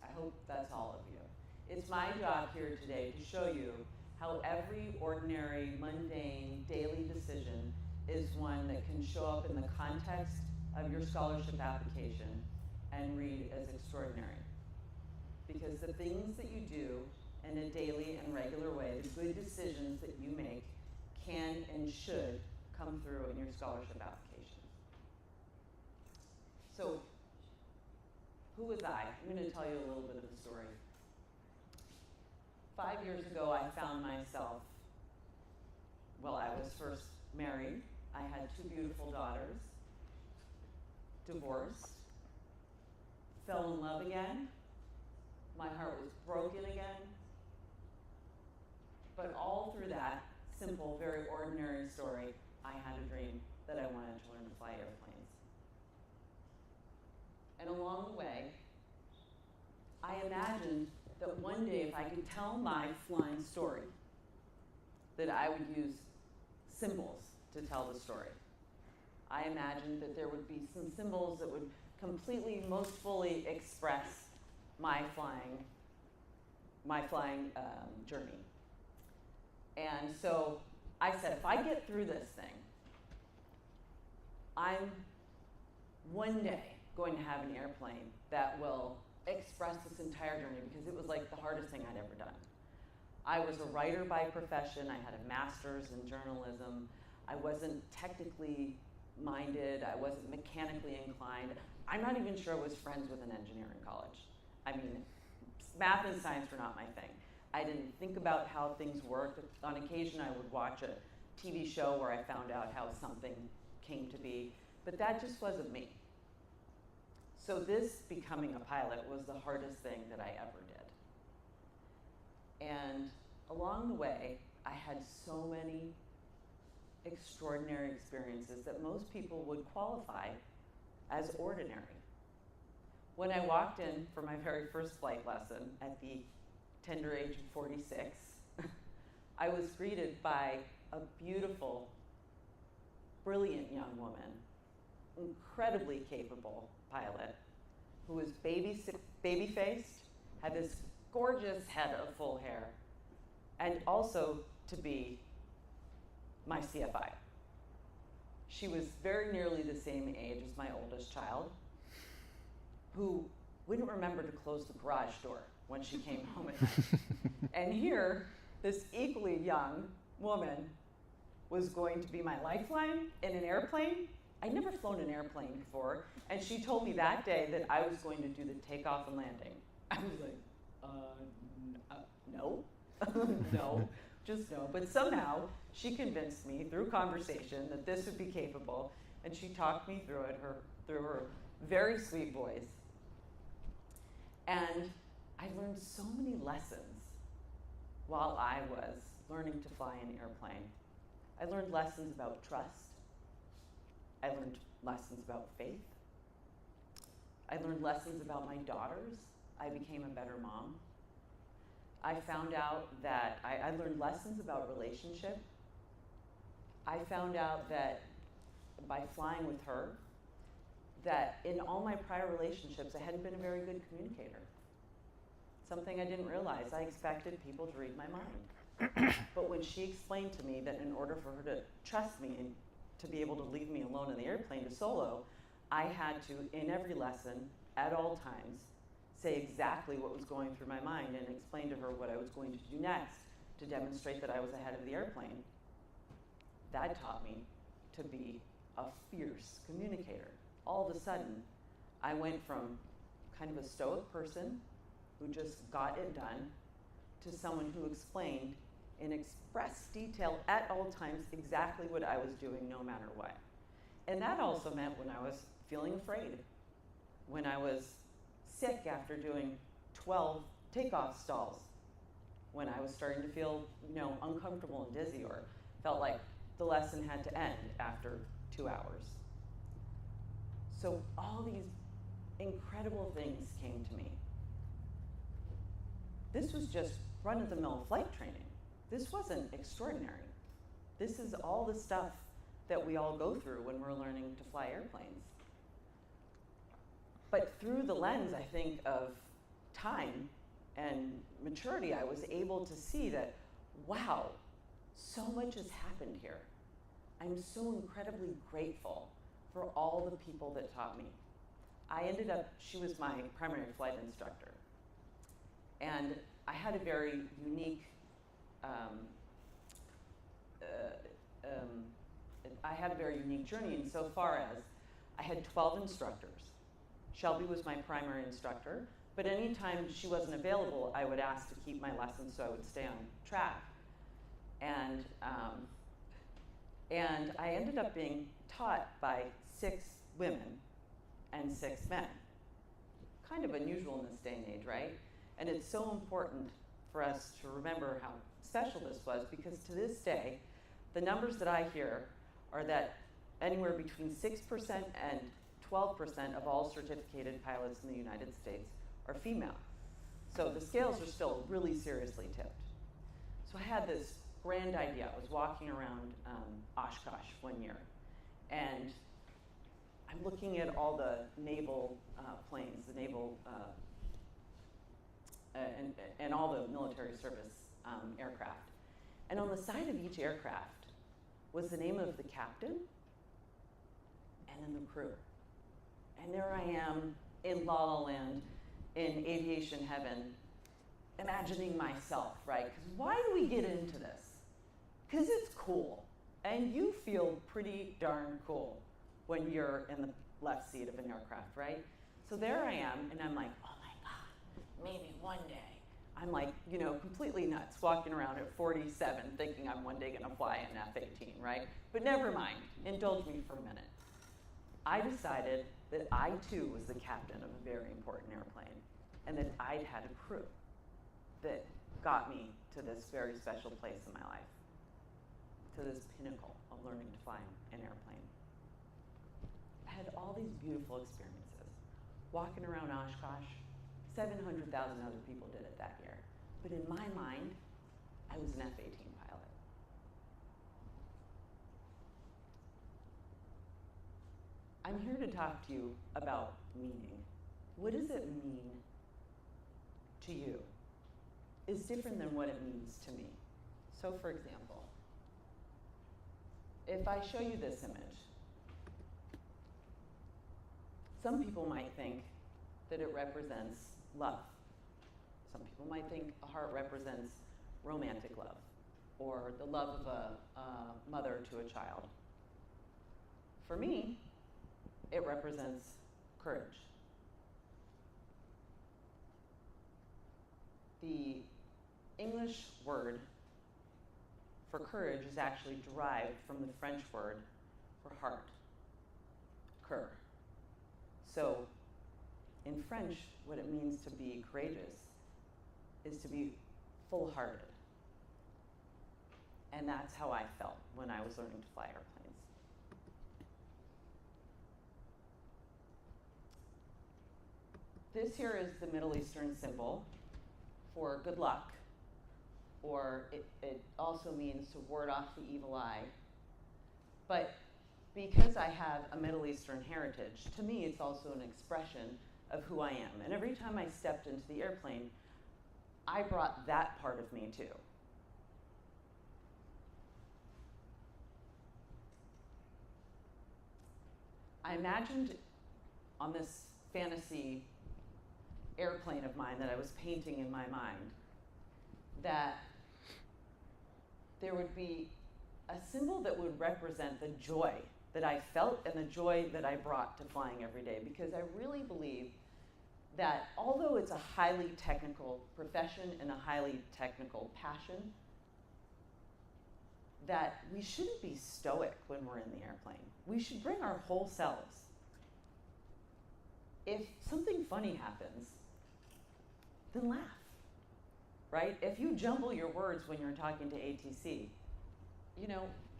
I hope that's all of you. It's my job here today to show you how every ordinary, mundane, daily decision is one that can show up in the context of your scholarship application and read as extraordinary. Because the things that you do in a daily and regular way, the good decisions that you make, can and should come through in your scholarship application. So, who was I? I'm going to tell you a little bit of the story. 5 years ago, I found myself, well, I was first married. I had 2 beautiful daughters, divorced, fell in love again. My heart was broken again. But all through that simple, very ordinary story, I had a dream that I wanted to learn to fly airplanes. And along the way, I imagined that one day if I could tell my flying story, that I would use symbols to tell the story. I imagined that there would be some symbols that would completely, most fully express my flying journey. And so I said, if I get through this thing, I'm one day going to have an airplane that will express this entire journey, because it was like the hardest thing I'd ever done. I was a writer by profession. I had a master's in journalism. I wasn't technically minded. I wasn't mechanically inclined. I'm not even sure I was friends with an engineer in college. I mean, math and science were not my thing. I didn't think about how things worked. On occasion, I would watch a TV show where I found out how something came to be, but that just wasn't me. So this becoming a pilot was the hardest thing that I ever did. And along the way, I had so many extraordinary experiences that most people would qualify as ordinary. When I walked in for my very first flight lesson at the tender age of 46, I was greeted by a beautiful, brilliant young woman, incredibly capable pilot, who was baby-faced, had this gorgeous head of full hair, and also to be my CFI. She was very nearly the same age as my oldest child, who wouldn't remember to close the garage door when she came home at night. And here, this equally young woman was going to be my lifeline in an airplane. I'd never flown an airplane before, and she told me that day that I was going to do the takeoff and landing. I was like, no, no, just no. But somehow, she convinced me through conversation that this would be capable, and she talked me through it, through her very sweet voice. And I learned so many lessons while I was learning to fly an airplane. I learned lessons about trust. I learned lessons about faith. I learned lessons about my daughters. I became a better mom. I found out that I learned lessons about relationship. I found out that by flying with her, that in all my prior relationships, I hadn't been a very good communicator. Something I didn't realize. I expected people to read my mind. But when she explained to me that in order for her to trust me and to be able to leave me alone in the airplane to solo, I had to, in every lesson, at all times, say exactly what was going through my mind and explain to her what I was going to do next to demonstrate that I was ahead of the airplane. That taught me to be a fierce communicator. All of a sudden, I went from kind of a stoic person who just got it done to someone who explained in express detail at all times exactly what I was doing no matter what. And that also meant when I was feeling afraid, when I was sick after doing 12 takeoff stalls, when I was starting to feel, uncomfortable and dizzy, or felt like the lesson had to end after 2 hours. So all these incredible things came to me. This was just run-of-the-mill flight training. This wasn't extraordinary. This is all the stuff that we all go through when we're learning to fly airplanes. But through the lens, I think, of time and maturity, I was able to see that wow, so much has happened here. I'm so incredibly grateful for all the people that taught me. She was my primary flight instructor. And I had a very unique, journey insofar as I had 12 instructors. Shelby was my primary instructor, but anytime she wasn't available, I would ask to keep my lessons so I would stay on track. And I ended up being taught by 6 women and 6 men. Kind of unusual in this day and age, right? And it's so important for us to remember how special this was, because to this day, the numbers that I hear are that anywhere between 6% and 12% of all certificated pilots in the United States are female. So the scales are still really seriously tipped. So I had this grand idea. I was walking around Oshkosh one year, and I'm looking at all the naval planes, the naval and all the military service aircraft. And on the side of each aircraft was the name of the captain and then the crew. And there I am in La La Land, in aviation heaven, imagining myself, right? Because why do we get into this? Because it's cool. And you feel pretty darn cool when you're in the left seat of an aircraft, right? So there I am, and I'm like, oh my God, maybe one day. I'm like, completely nuts, walking around at 47, thinking I'm one day gonna fly an F-18, right? But never mind, indulge me for a minute. I decided that I too was the captain of a very important airplane, and that I'd had a crew that got me to this very special place in my life, to this pinnacle of learning to fly an airplane. I had all these beautiful experiences. Walking around Oshkosh, 700,000 other people did it that year. But in my mind, I was an F-18 pilot. I'm here to talk to you about meaning. What does it mean to you? Is different than what it means to me. So for example, if I show you this image, some people might think that it represents love. Some people might think a heart represents romantic love, or the love of a mother to a child. For me, it represents courage. The English word for courage is actually derived from the French word for heart, cœur. So in French, what it means to be courageous is to be full-hearted. And that's how I felt when I was learning to fly airplanes. This here is the Middle Eastern symbol for good luck, or it also means to ward off the evil eye. But because I have a Middle Eastern heritage, to me it's also an expression of who I am. And every time I stepped into the airplane, I brought that part of me too. I imagined on this fantasy airplane of mine that I was painting in my mind that there would be a symbol that would represent the joy that I felt and the joy that I brought to flying every day, because I really believe that although it's a highly technical profession and a highly technical passion, that we shouldn't be stoic when we're in the airplane. We should bring our whole selves. If something funny happens, then laugh, right? If you jumble your words when you're talking to ATC,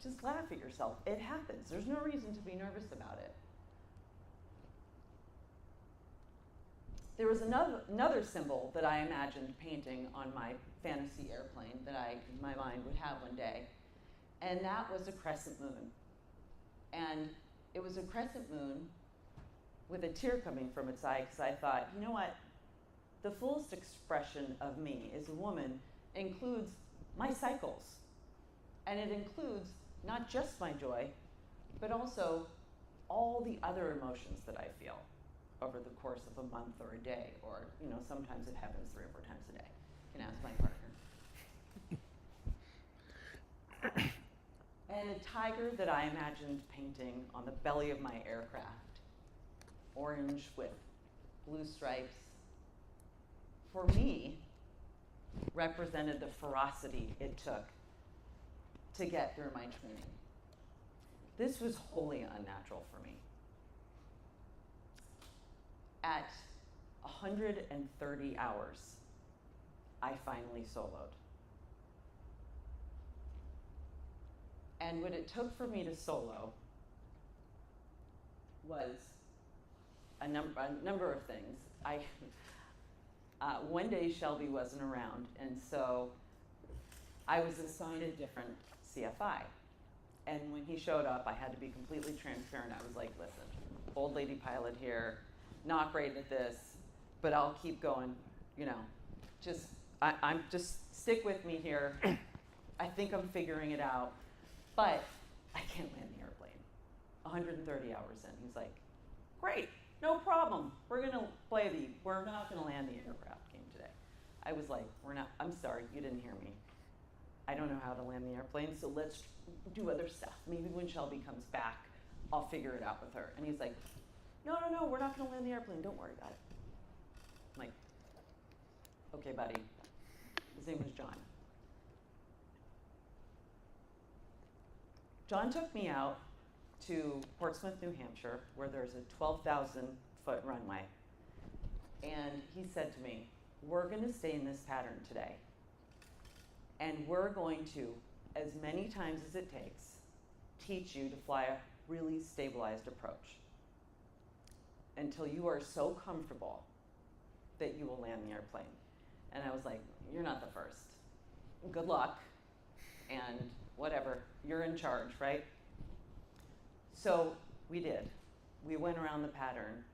just laugh at yourself. It happens. There's no reason to be nervous about it. There was another symbol that I imagined painting on my fantasy airplane that I, in my mind, would have one day, and that was a crescent moon. And it was a crescent moon with a tear coming from its eye, because I thought, you know what? The fullest expression of me as a woman includes my cycles. And it includes not just my joy, but also all the other emotions that I feel over the course of a month or a day, or sometimes it happens 3 or 4 times a day. You can ask my partner. And a tiger that I imagined painting on the belly of my aircraft, orange with blue stripes, for me, represented the ferocity it took to get through my training. This was wholly unnatural for me. At 130 hours, I finally soloed. And what it took for me to solo was a number of things. One day Shelby wasn't around, and so I was assigned a different CFI. And when he showed up, I had to be completely transparent. I was like, listen, old lady pilot here, not great at this, but I'll keep going, I'm just stick with me here. I think I'm figuring it out, but I can't land the airplane. 130 hours in. He's like, great, no problem. We're not gonna land the aircraft game today. I was like, I'm sorry, you didn't hear me. I don't know how to land the airplane, so let's do other stuff. Maybe when Shelby comes back, I'll figure it out with her. And he's like, no, we're not gonna land the airplane, don't worry about it. I'm like, okay, buddy. His name was John. John took me out to Portsmouth, New Hampshire, where there's a 12,000-foot runway. And he said to me, we're gonna stay in this pattern today. And we're going to, as many times as it takes, teach you to fly a really stabilized approach until you are so comfortable that you will land the airplane. And I was like, you're not the first. Good luck, and whatever, you're in charge, right? So we did. We went around the pattern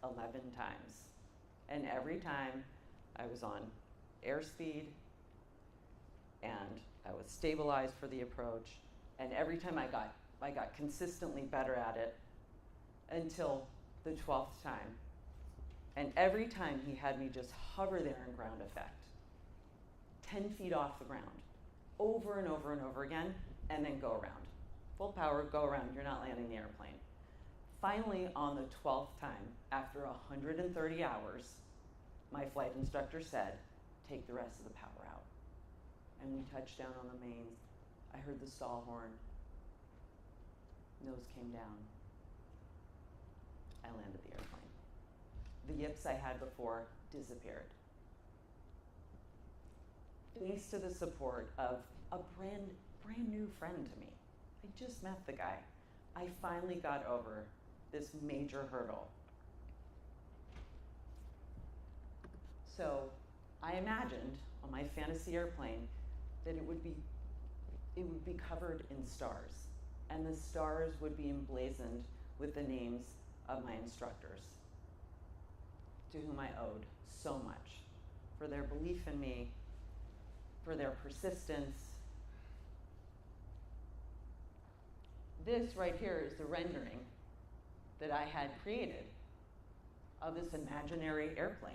11 times. And every time I was on airspeed, and I was stabilized for the approach, and every time I got consistently better at it until the 12th time. And every time he had me just hover there in ground effect, 10 feet off the ground, over and over and over again, and then go around. Full power, go around, you're not landing the airplane. Finally, on the 12th time, after 130 hours, my flight instructor said, take the rest of the power out. And we touched down on the mains. I heard the stall horn. Nose came down. I landed the airplane. The yips I had before disappeared. Thanks to the support of a brand new friend to me. I just met the guy. I finally got over this major hurdle. So I imagined on my fantasy airplane that it would be covered in stars, and the stars would be emblazoned with the names of my instructors, to whom I owed so much for their belief in me, for their persistence. This right here is the rendering that I had created of this imaginary airplane.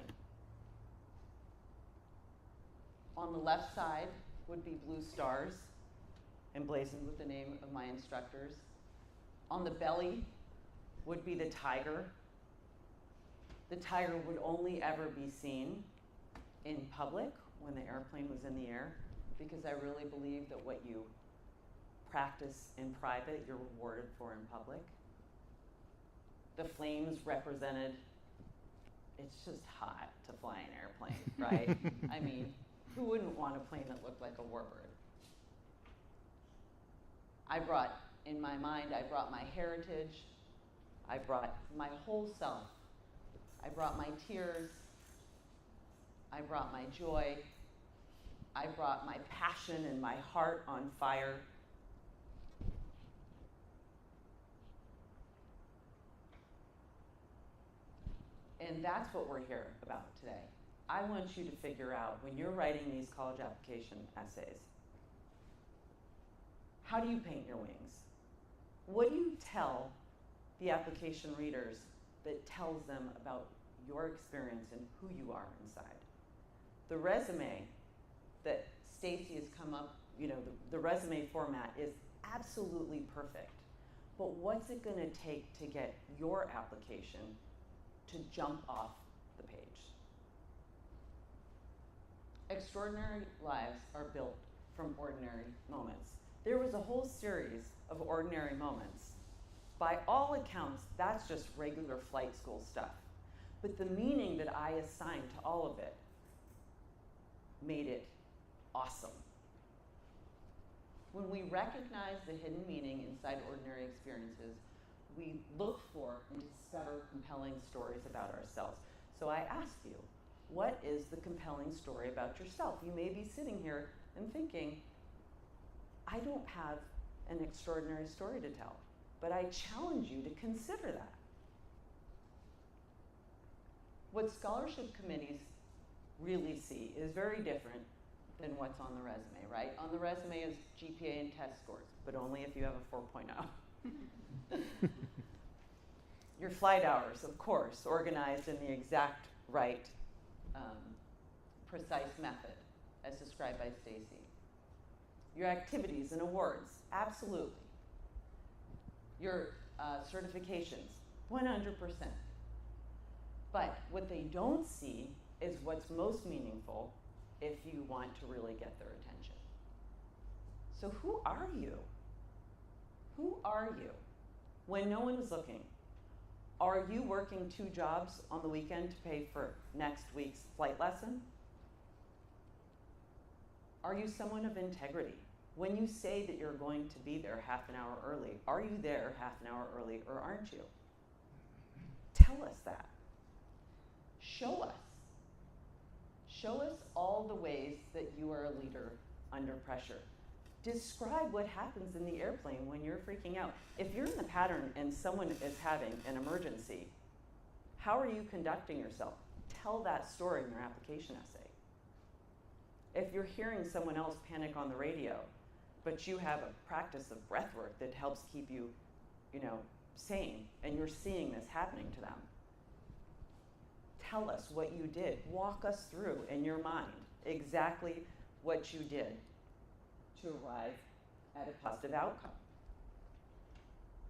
On the left side would be blue stars, emblazoned with the name of my instructors. On the belly would be the tiger. The tiger would only ever be seen in public when the airplane was in the air, because I really believe that what you practice in private, you're rewarded for in public. The flames represented, it's just hot to fly an airplane, right? I mean, who wouldn't want a plane that looked like a warbird? In my mind, I brought my heritage. I brought my whole self. I brought my tears. I brought my joy. I brought my passion and my heart on fire. And that's what we're here about today. I want you to figure out, when you're writing these college application essays, How do you paint your wings? What do you tell the application readers that tells them about your experience and who you are inside? The resume that Stacy has come up, the resume format is absolutely perfect. But what's it going to take to get your application to jump off the page? Extraordinary lives are built from ordinary moments. There was a whole series of ordinary moments. By all accounts, that's just regular flight school stuff. But the meaning that I assigned to all of it made it awesome. When we recognize the hidden meaning inside ordinary experiences, we look for and discover compelling stories about ourselves. So I ask you, what is the compelling story about yourself? You may be sitting here and thinking, I don't have an extraordinary story to tell, but I challenge you to consider that. What scholarship committees really see is very different than what's on the resume, right? On the resume is GPA and test scores, but only if you have a 4.0. Your flight hours, of course, organized in the exact right, precise method as described by Stacy. Your activities and awards, absolutely. Your certifications, 100%. But what they don't see is what's most meaningful if you want to really get their attention. So who are you? Who are you when no one is looking? Are you working 2 jobs on the weekend to pay for next week's flight lesson? Are you someone of integrity? When you say that you're going to be there half an hour early, are you there half an hour early or aren't you? Tell us that. Show us. Show us all the ways that you are a leader under pressure. Describe what happens in the airplane when you're freaking out. If you're in the pattern and someone is having an emergency, how are you conducting yourself? Tell that story in your application essay. If you're hearing someone else panic on the radio, but you have a practice of breath work that helps keep you, sane, and you're seeing this happening to them, tell us what you did. Walk us through in your mind exactly what you did to arrive at a positive outcome.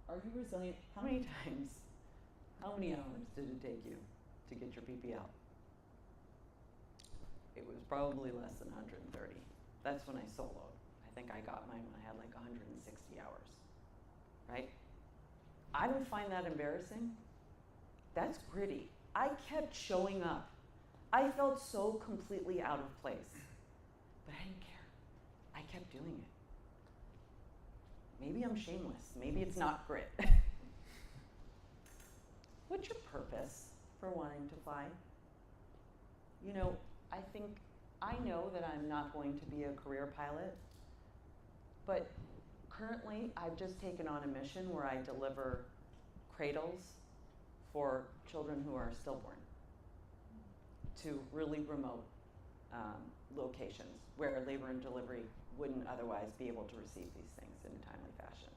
Are you resilient? How many hours did it take you to get your PP out? It was probably less than 130. That's when I soloed. I think I got mine when I had like 160 hours, right? I don't find that embarrassing. That's gritty. I kept showing up. I felt so completely out of place, but I didn't care. I kept doing it. Maybe I'm shameless. Maybe it's not grit. What's your purpose for wanting to fly? I know that I'm not going to be a career pilot, but currently I've just taken on a mission where I deliver cradles for children who are stillborn to really remote locations where labor and delivery wouldn't otherwise be able to receive these things in a timely fashion.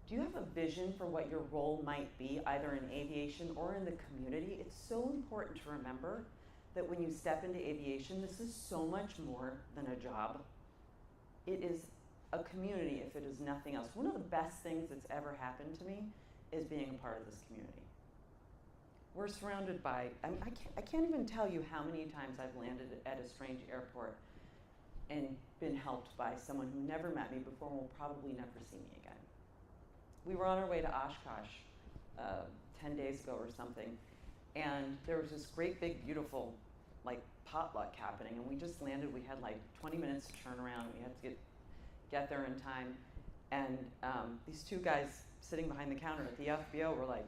Do you have a vision for what your role might be, either in aviation or in the community? It's so important to remember that when you step into aviation, this is so much more than a job. It is a community, if it is nothing else. One of the best things that's ever happened to me is being a part of this community. We're surrounded by, I can't even tell you how many times I've landed at a strange airport and been helped by someone who never met me before and will probably never see me again. We were on our way to Oshkosh 10 days ago or something, and there was this great big beautiful potluck happening, and we just landed. We had 20 minutes to turn around. We had to get there in time, and these 2 guys sitting behind the counter at the FBO were like,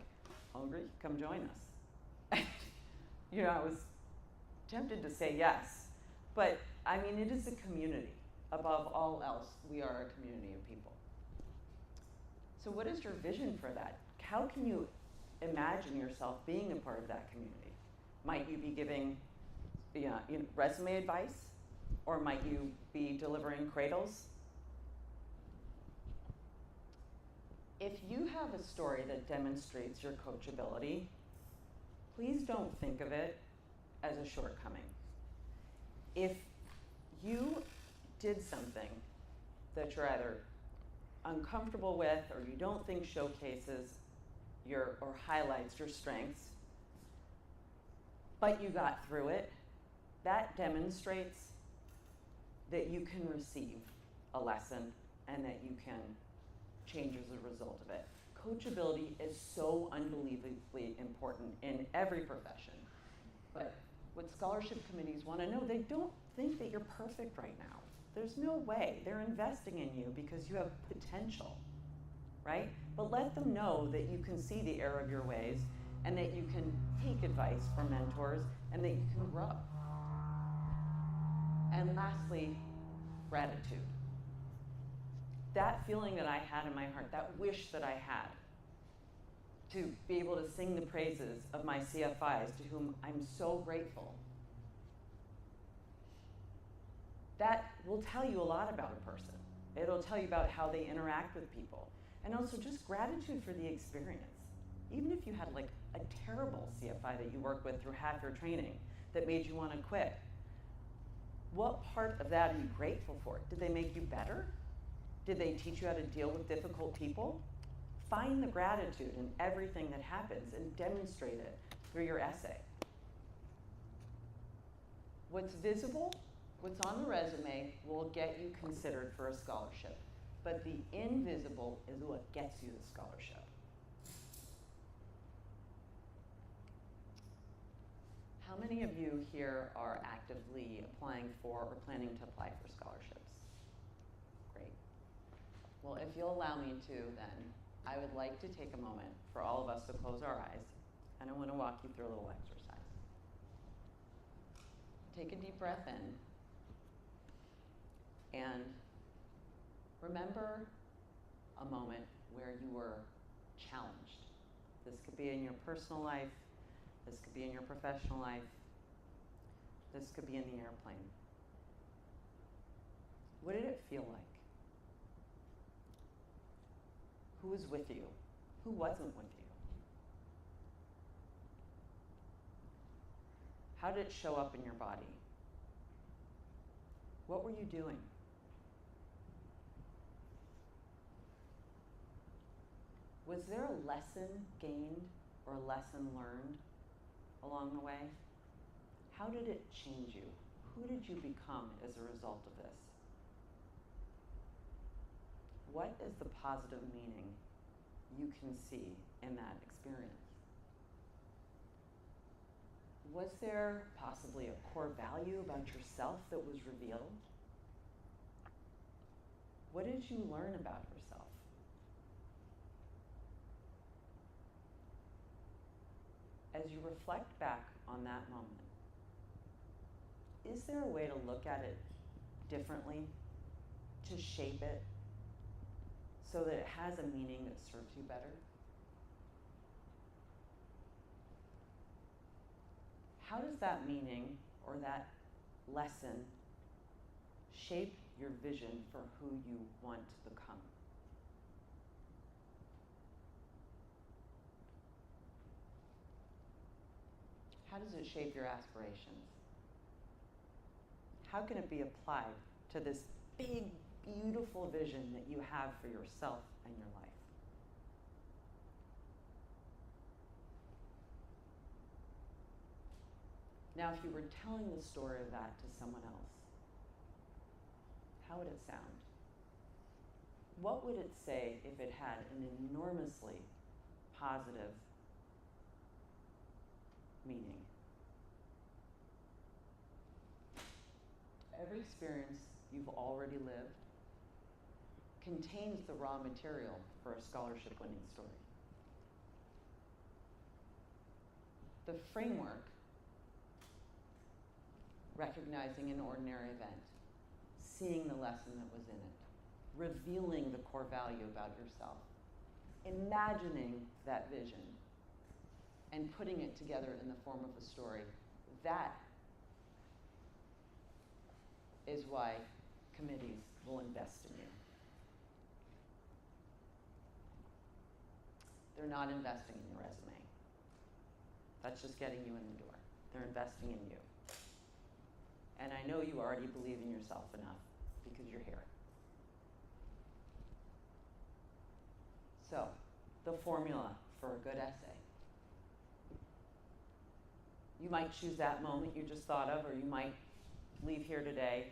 "Hungry? Come join us." I was tempted to say yes, but it is a community. Above all else, we are a community of people. So what is your vision for that? How can you imagine yourself being a part of that community? Might you be giving resume advice? Or might you be delivering cradles If you have a story that demonstrates your coachability, please don't think of it as a shortcoming. If you did something that you're either uncomfortable with or you don't think showcases or highlights your strengths, but you got through it, that demonstrates that you can receive a lesson and that you can change as a result of it. Coachability is so unbelievably important in every profession. But what scholarship committees want to know, they don't think that you're perfect right now. There's no way. They're investing in you because you have potential, right? But let them know that you can see the error of your ways and that you can take advice from mentors and that you can grow. And lastly, gratitude. That feeling that I had in my heart, that wish that I had to be able to sing the praises of my CFIs to whom I'm so grateful, that will tell you a lot about a person. It'll tell you about how they interact with people. And also just gratitude for the experience. Even if you had like a terrible CFI that you worked with through half your training that made you want to quit, what part of that are you grateful for? Did they make you better? Did they teach you how to deal with difficult people? Find the gratitude in everything that happens and demonstrate it through your essay. What's visible, what's on the resume will get you considered for a scholarship, but the invisible is what gets you the scholarship. How many of you here are actively applying for or planning to apply for scholarships? Great. Well, if you'll allow me to, then I would like to take a moment for all of us to close our eyes, and I want to walk you through a little exercise. Take a deep breath in, and remember a moment where you were challenged. This could be in your personal life, this could be in your professional life, this could be in the airplane. What did it feel like? Who was with you? Who wasn't with you? How did it show up in your body? What were you doing? Was there a lesson gained or a lesson learned along the way? How did it change you? Who did you become as a result of this? What is the positive meaning you can see in that experience? Was there possibly a core value about yourself that was revealed? What did you learn about yourself? As you reflect back on that moment, is there a way to look at it differently, to shape it so that it has a meaning that serves you better? How does that meaning or that lesson shape your vision for who you want to become? How does it shape your aspirations? How can it be applied to this big, beautiful vision that you have for yourself and your life? Now, if you were telling the story of that to someone else, how would it sound? What would it say if it had an enormously positive meaning? Every experience you've already lived contains the raw material for a scholarship-winning story. The framework, recognizing an ordinary event, seeing the lesson that was in it, revealing the core value about yourself, imagining that vision, and putting it together in the form of a story, that is why committees will invest in you. They're not investing in your resume. That's just getting you in the door. They're investing in you. And I know you already believe in yourself enough because you're here. So, the formula for a good essay. You might choose that moment you just thought of, or you might leave here today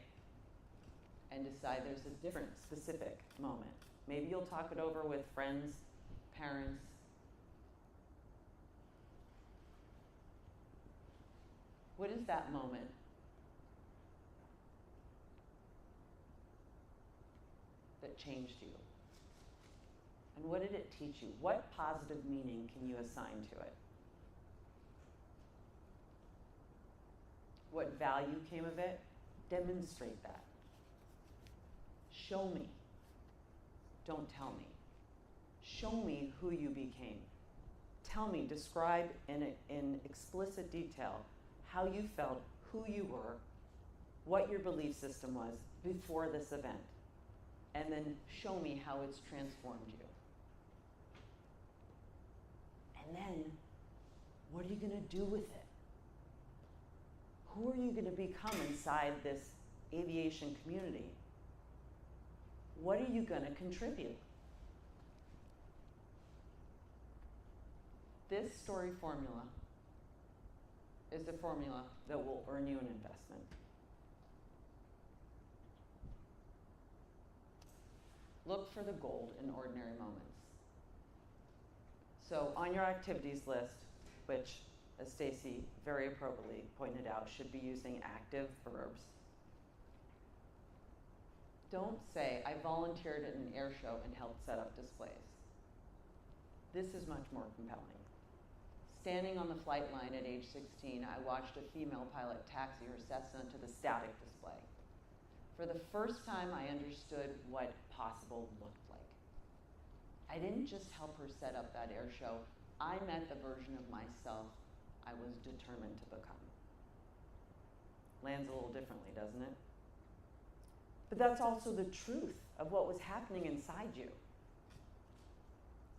and decide there's a different specific moment. Maybe you'll talk it over with friends, parents. What is that moment that changed you? And what did it teach you? What positive meaning can you assign to it? What value came of it? Demonstrate that. Show me. Don't tell me. Show me who you became. Tell me, describe in explicit detail how you felt, who you were, what your belief system was before this event. And then show me how it's transformed you. And then, what are you going to do with it? Who are you going to become inside this aviation community? What are you going to contribute? This story formula is the formula that will earn you an investment. Look for the gold in ordinary moments. So on your activities list, which, as Stacy very appropriately pointed out, should be using active verbs. Don't say, I volunteered at an air show and helped set up displays. This is much more compelling. Standing on the flight line at age 16, I watched a female pilot taxi her Cessna to the static display. For the first time, I understood what possible looked like. I didn't just help her set up that air show, I met the version of myself I was determined to become. Lands a little differently, doesn't it? But that's also the truth of what was happening inside you.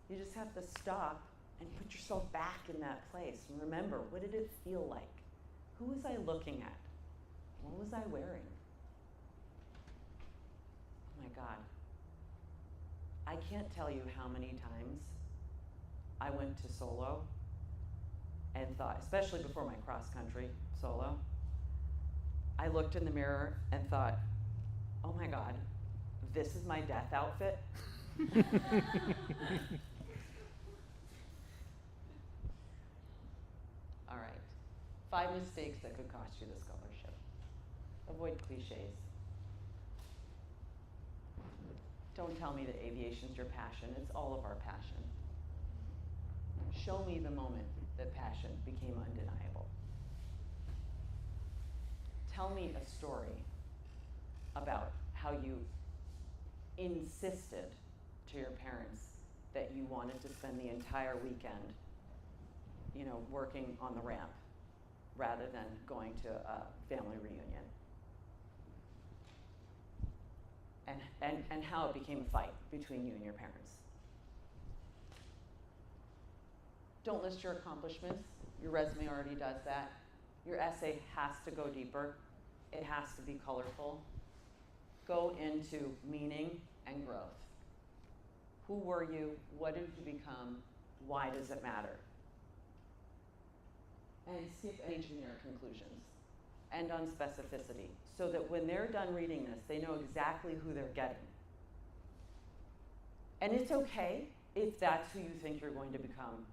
You just have to stop and put yourself back in that place and remember, what did it feel like? Who was I looking at? What was I wearing? Oh my God. I can't tell you how many times I went to solo and thought, especially before my cross country solo, I looked in the mirror and thought, oh my God, this is my death outfit? All right, 5 mistakes that could cost you the scholarship. Avoid cliches. Don't tell me that aviation's your passion. It's all of our passion. Show me the moment that passion became undeniable. Tell me a story about how you insisted to your parents that you wanted to spend the entire weekend, working on the ramp rather than going to a family reunion. And how it became a fight between you and your parents. Don't list your accomplishments. Your resume already does that. Your essay has to go deeper. It has to be colorful. Go into meaning and growth. Who were you? What did you become? Why does it matter? And skip any generic conclusions. End on specificity, so that when they're done reading this, they know exactly who they're getting. And it's okay if that's who you think you're going to become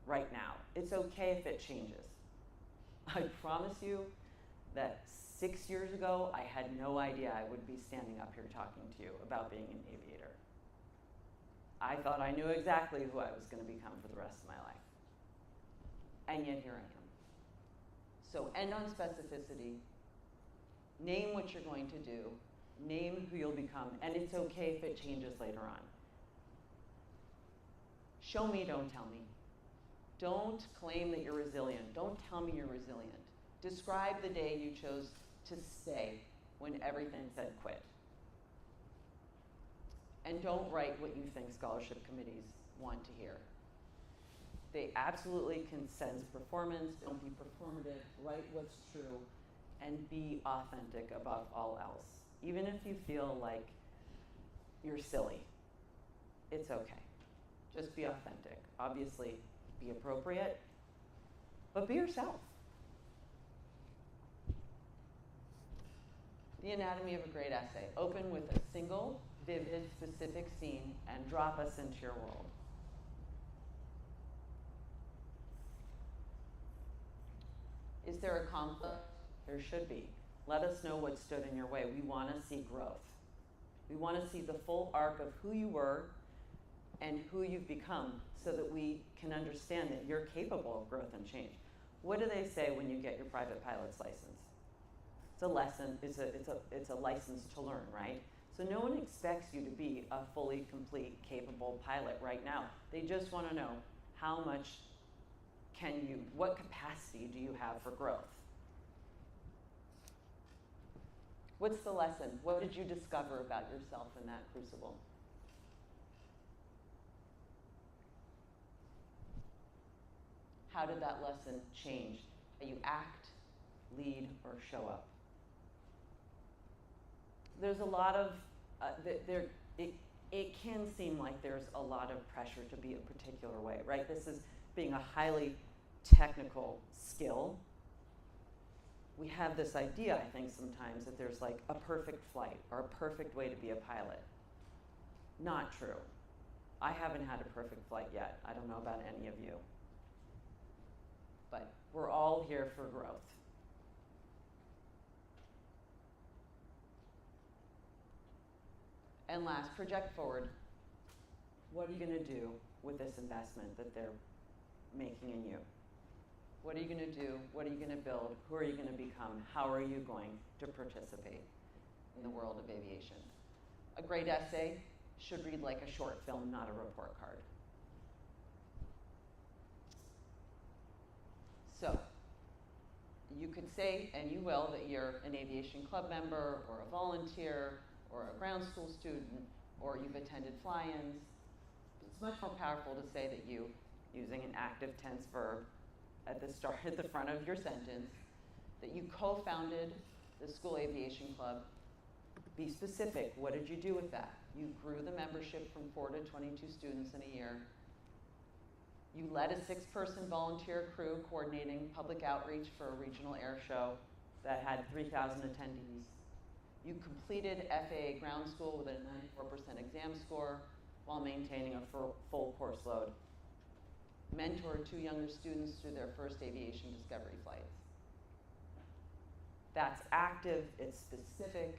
right now. It's okay if it changes. I promise you that 6 years ago, I had no idea I would be standing up here talking to you about being an aviator. I thought I knew exactly who I was going to become for the rest of my life. And yet here I am. So end on specificity. Name what you're going to do. Name who you'll become. And it's okay if it changes later on. Show me, don't tell me. Don't claim that you're resilient. Don't tell me you're resilient. Describe the day you chose to stay when everything said quit. And don't write what you think scholarship committees want to hear. They absolutely can sense performance, don't be performative, write what's true, and be authentic above all else. Even if you feel like you're silly, it's okay. Just be authentic. Obviously, be appropriate, but be yourself. The anatomy of a great essay. Open with a single, vivid, specific scene and drop us into your world. Is there a conflict? There should be. Let us know what stood in your way. We want to see growth. We want to see the full arc of who you were and who you've become so that we can understand that you're capable of growth and change. What do they say when you get your private pilot's license? It's a lesson, it's a license to learn, right? So no one expects you to be a fully complete, capable pilot right now. They just want to know how much what capacity do you have for growth? What's the lesson? What did you discover about yourself in that crucible? How did that lesson change how you act, lead, or show up? There's a lot of, it can seem like there's a lot of pressure to be a particular way, right? This is being a highly technical skill. We have this idea, I think, sometimes that there's like a perfect flight or a perfect way to be a pilot. Not true. I haven't had a perfect flight yet. I don't know about any of you. But we're all here for growth. And last, project forward. What are you going to do with this investment that they're making in you? What are you going to do? What are you going to build? Who are you going to become? How are you going to participate in the world of aviation? A great essay should read like a short film, not a report card. So, you could say, and you will, that you're an aviation club member or a volunteer or a ground school student or you've attended fly-ins. It's much more powerful to say that you, using an active tense verb at the front of your sentence, that you co-founded the school aviation club. Be specific. What did you do with that? You grew the membership from 4 to 22 students in a year. You led a 6-person volunteer crew coordinating public outreach for a regional air show that had 3,000 attendees. You completed FAA ground school with a 94% exam score while maintaining a full course load. Mentored 2 younger students through their first aviation discovery flights. That's active, it's specific,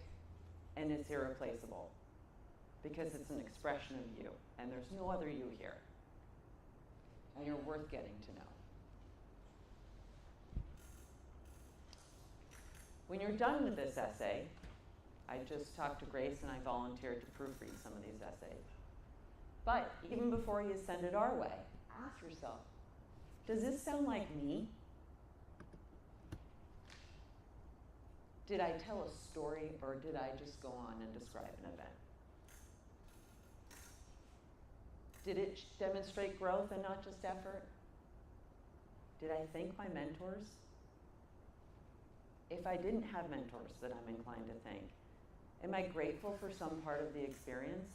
and it's irreplaceable because it's an expression of you, and there's no other you here. And you're worth getting to know. When you're done with this essay, I just talked to Grace and I volunteered to proofread some of these essays. But even before you send it our way, ask yourself, does this sound like me? Did I tell a story or did I just go on and describe an event? Did it demonstrate growth and not just effort? Did I thank my mentors? If I didn't have mentors that I'm inclined to thank, am I grateful for some part of the experience?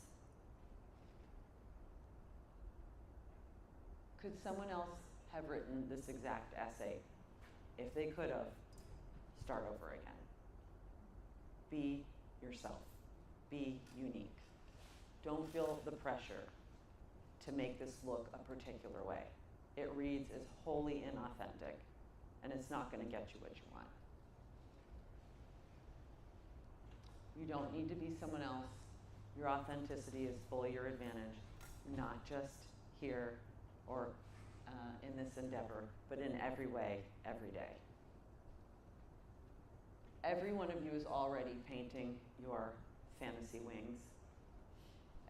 Could someone else have written this exact essay? If they could have, start over again. Be yourself. Be unique. Don't feel the pressure to make this look a particular way. It reads as wholly inauthentic, and it's not going to get you what you want. You don't need to be someone else. Your authenticity is fully your advantage, not just here or in this endeavor, but in every way, every day. Every one of you is already painting your fantasy wings.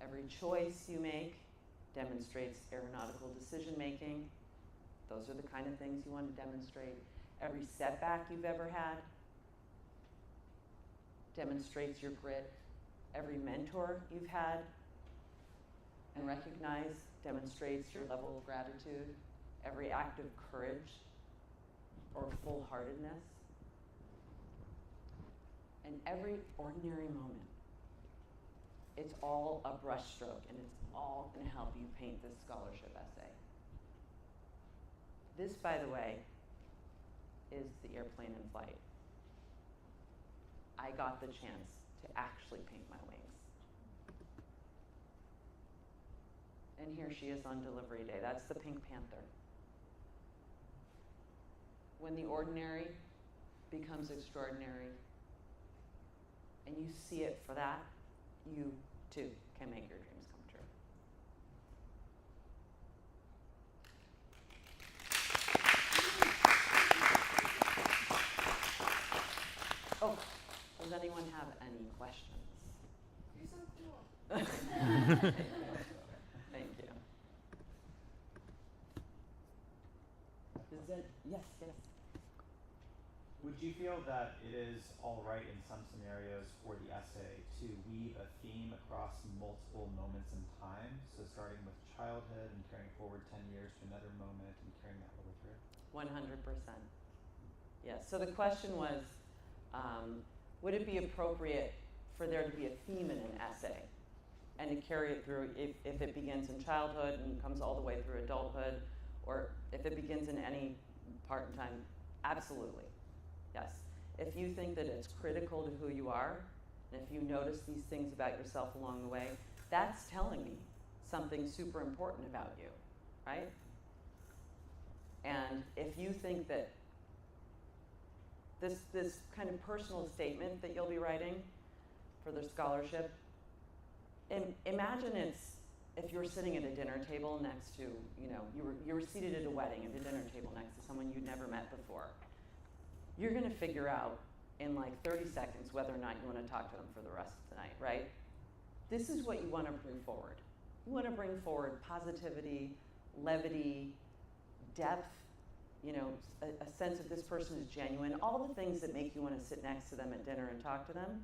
Every choice you make demonstrates aeronautical decision making. Those are the kind of things you want to demonstrate. Every setback you've ever had demonstrates your grit. Every mentor you've had and recognized demonstrates your level of gratitude. every act of courage or full-heartedness, and every ordinary moment. It's all a brushstroke, and it's all going to help you paint this scholarship essay. This, by the way, is the airplane in flight. I got the chance to actually paint my wings. And here she is on delivery day. That's the Pink Panther. When the ordinary becomes extraordinary, and you see it for that, you too can make your dreams come true. Oh, does anyone have any questions? You're so cool. Thank you. Is it? Yes, yes. Would you feel that it is all right in some scenarios for the essay to weave a theme across multiple moments in time? So starting with childhood and carrying forward 10 years to another moment and carrying that over through? 100%. Yes. So the question was, would it be appropriate for there to be a theme in an essay and to carry it through if it begins in childhood and comes all the way through adulthood, or if it begins in any part in time? Absolutely. Yes. If you think that it's critical to who you are, and if you notice these things about yourself along the way, that's telling me something super important about you, right? And if you think that this kind of personal statement that you'll be writing for the scholarship, imagine it's if you're sitting at a dinner table next to, you were seated at a wedding at a dinner table next to someone you'd never met before. You're going to figure out in like 30 seconds whether or not you want to talk to them for the rest of the night, right? This is what you want to bring forward. You want to bring forward positivity, levity, depth, a sense of this person is genuine, all the things that make you want to sit next to them at dinner and talk to them.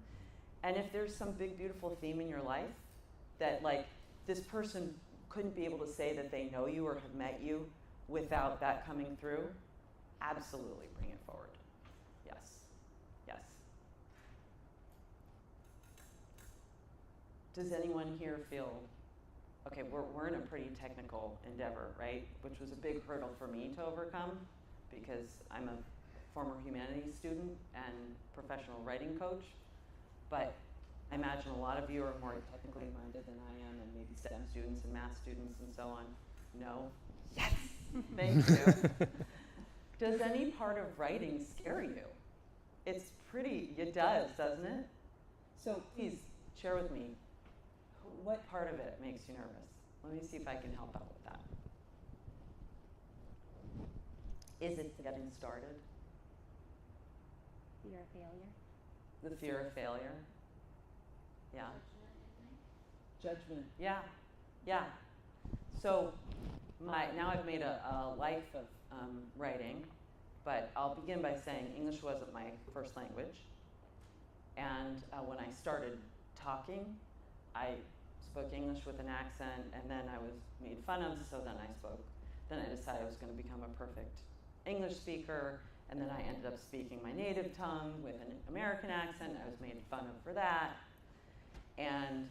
And if there's some big, beautiful theme in your life that like this person couldn't be able to say that they know you or have met you without that coming through, absolutely bring it forward. Yes. Yes. Does anyone here feel, okay, we're in a pretty technical endeavor, right? Which was a big hurdle for me to overcome because I'm a former humanities student and professional writing coach. But I imagine a lot of you are more technically minded than I am, and maybe STEM students and math students and so on. No? Yes! Thank you. Does any part of writing scare you? It does, doesn't it? So please share with me, what part of it makes you nervous? Let me see if I can help out with that. Is it getting started? Fear of failure. The fear of failure? Yeah. Judgment. Yeah. Yeah. So now I've made a life of writing, but I'll begin by saying English wasn't my first language. And when I started talking, I spoke English with an accent, and then I was made fun of, so then I decided I was going to become a perfect English speaker, and then I ended up speaking my native tongue with an American accent. I was made fun of for that. And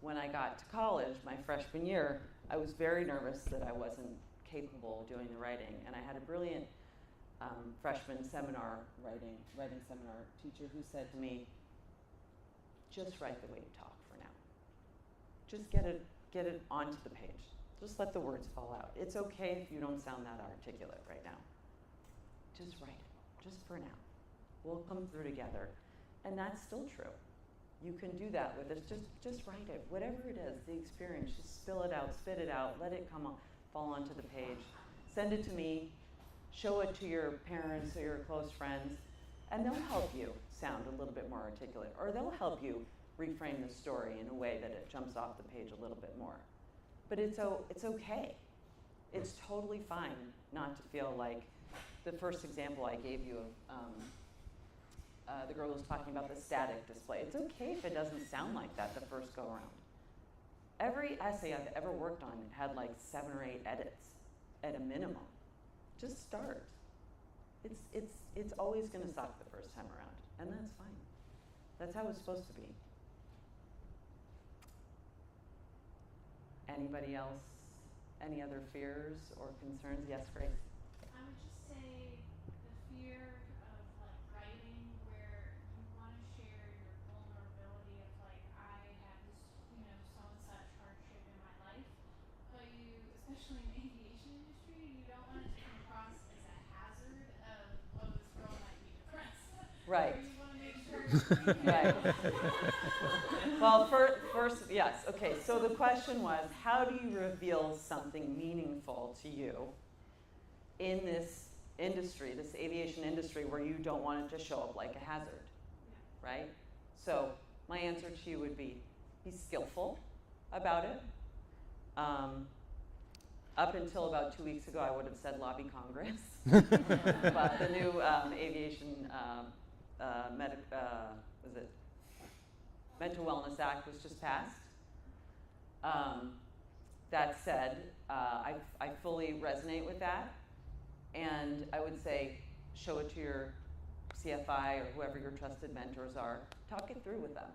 when I got to college, my freshman year, I was very nervous that I wasn't capable of doing the writing, and I had a brilliant freshman writing seminar teacher who said to me, just write the way you talk for now. Just get it onto the page. Just let the words fall out. It's okay if you don't sound that articulate right now. Just write it, just for now. We'll come through together. And that's still true. You can do that with it. Just write it. Whatever it is, the experience, just spill it out, spit it out, let it fall onto the page. Send it to me. Show it to your parents or your close friends, and they'll help you sound a little bit more articulate, or they'll help you reframe the story in a way that it jumps off the page a little bit more. But it's okay. It's totally fine not to feel like the first example I gave you of the girl who was talking about the static display. It's okay if it doesn't sound like that the first go around. Every essay I've ever worked on had like 7 or 8 edits. at a minimum. Just start. It's always going to suck the first time around, and that's fine. That's how it's supposed to be. Anybody else? Any other fears or concerns? Yes, Grace. I would just say the fear of like writing where you want to share your vulnerability of like I had this, you know, so and such hardship in my life, but you, especially in the aviation industry, you don't want it to come across as a hazard of this girl might be depressed. Right. Or you want to make sure. Right. Well, first, yes. Okay, so the question was, how do you reveal something meaningful to you in this industry, this aviation industry, where you don't want it to show up like a hazard, right? So my answer to you would be skillful about it. Up until about 2 weeks ago, I would have said lobby Congress. But the new aviation Mental Wellness Act was just passed. That said, I fully resonate with that. And I would say, show it to your CFI or whoever your trusted mentors are. Talk it through with them.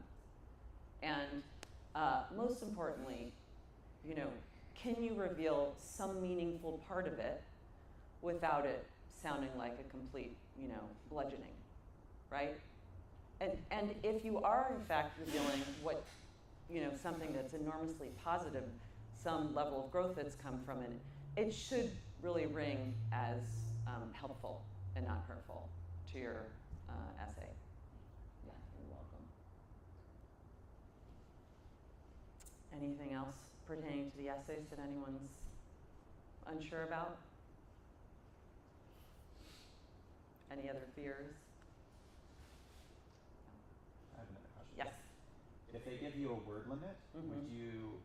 And most importantly, you know, can you reveal some meaningful part of it without it sounding like a complete, you know, bludgeoning, right? And if you are in fact revealing what, you know, something that's enormously positive, some level of growth that's come from it, it should really ring as helpful and not hurtful to your essay. Yeah, you're welcome. Anything else pertaining to the essays that anyone's unsure about? Any other fears? I have another question. Yes. If they give you a word limit, Mm-hmm. would you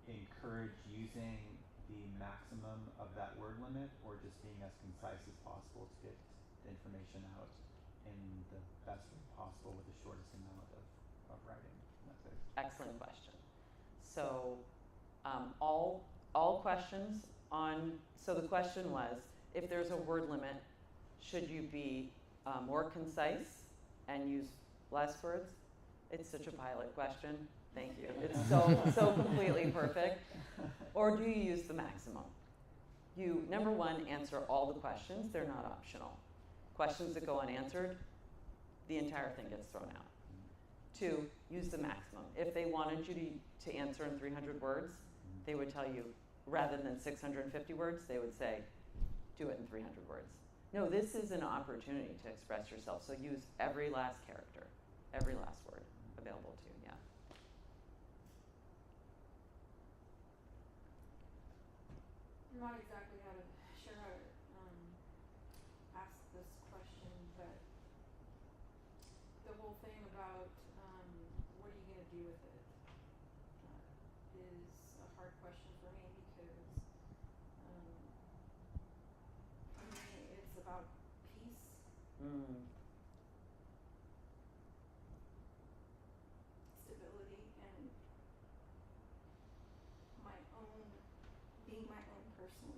encourage using the maximum of that word limit, or just being as concise as possible to get the information out in the best way possible with the shortest amount of writing? That's it. Excellent question. So all questions on, so the question was, if there's a word limit, should you be more concise and use less words? It's such a pilot question. Thank you. It's so completely perfect. Or do you use the maximum? You, number one, answer all the questions. They're not optional. Questions that go unanswered, the entire thing gets thrown out. Two, use the maximum. If they wanted you to answer in 300 words, they would tell you, rather than 650 words, they would say, do it in 300 words. No, this is an opportunity to express yourself, so use every last character, every last word available to you, yeah. I'm not exactly sure how to ask this question, but the whole thing about what are you going to do with it is a hard question for me, because for me it's about peace. Stability and my own, being my own person.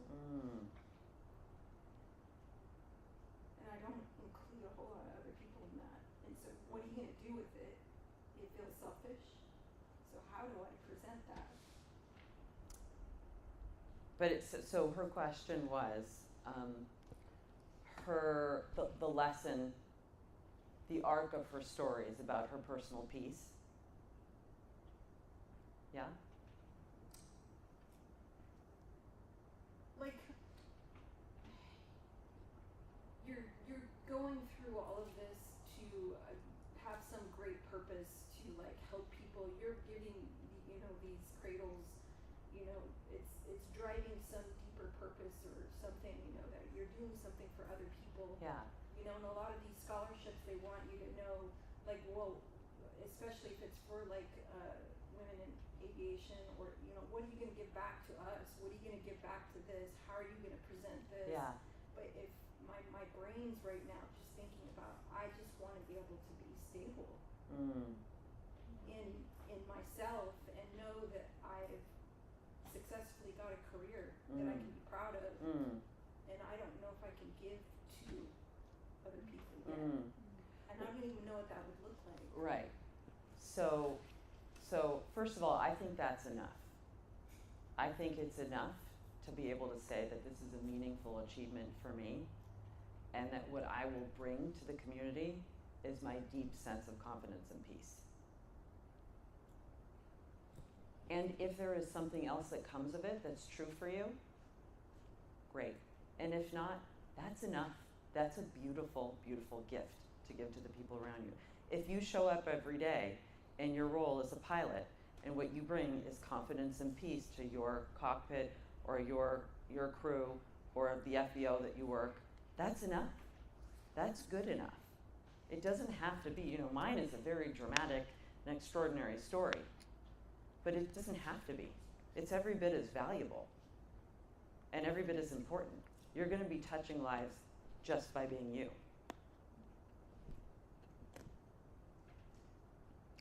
And I don't include a whole lot of other people in that. And so what are you going to do with it? It feels selfish. So how do I present that? But so her question was, the lesson, the arc of her story is about her personal peace. Yeah? Like, you're going through all of this to have some great purpose to like help people. You're giving, you know, these cradles, you know, it's driving some deeper purpose or something, you know, that you're doing something for other people. Yeah. You know, and a lot of these scholarships, they want you to know, like, well, especially if it's for like women in aviation, or, you know, what are you going to give back to us? What are you going to give back to this? How are you going to present this? Yeah. But if my brain's right now just thinking about, I just want to be able to be stable in myself and know that I've successfully got a career that I can be proud of, and I don't know if I can give to other people yet. And I don't even know what that would look like. Right. So first of all, I think that's enough. I think it's enough to be able to say that this is a meaningful achievement for me, and that what I will bring to the community is my deep sense of confidence and peace. And if there is something else that comes of it that's true for you, great. And if not, that's enough. That's a beautiful, beautiful gift to give to the people around you. If you show up every day and your role is a pilot, and what you bring is confidence and peace to your cockpit or your crew or the FBO that you work, that's enough. That's good enough. It doesn't have to be, mine is a very dramatic and extraordinary story, but it doesn't have to be. It's every bit as valuable and every bit as important. You're going to be touching lives just by being you.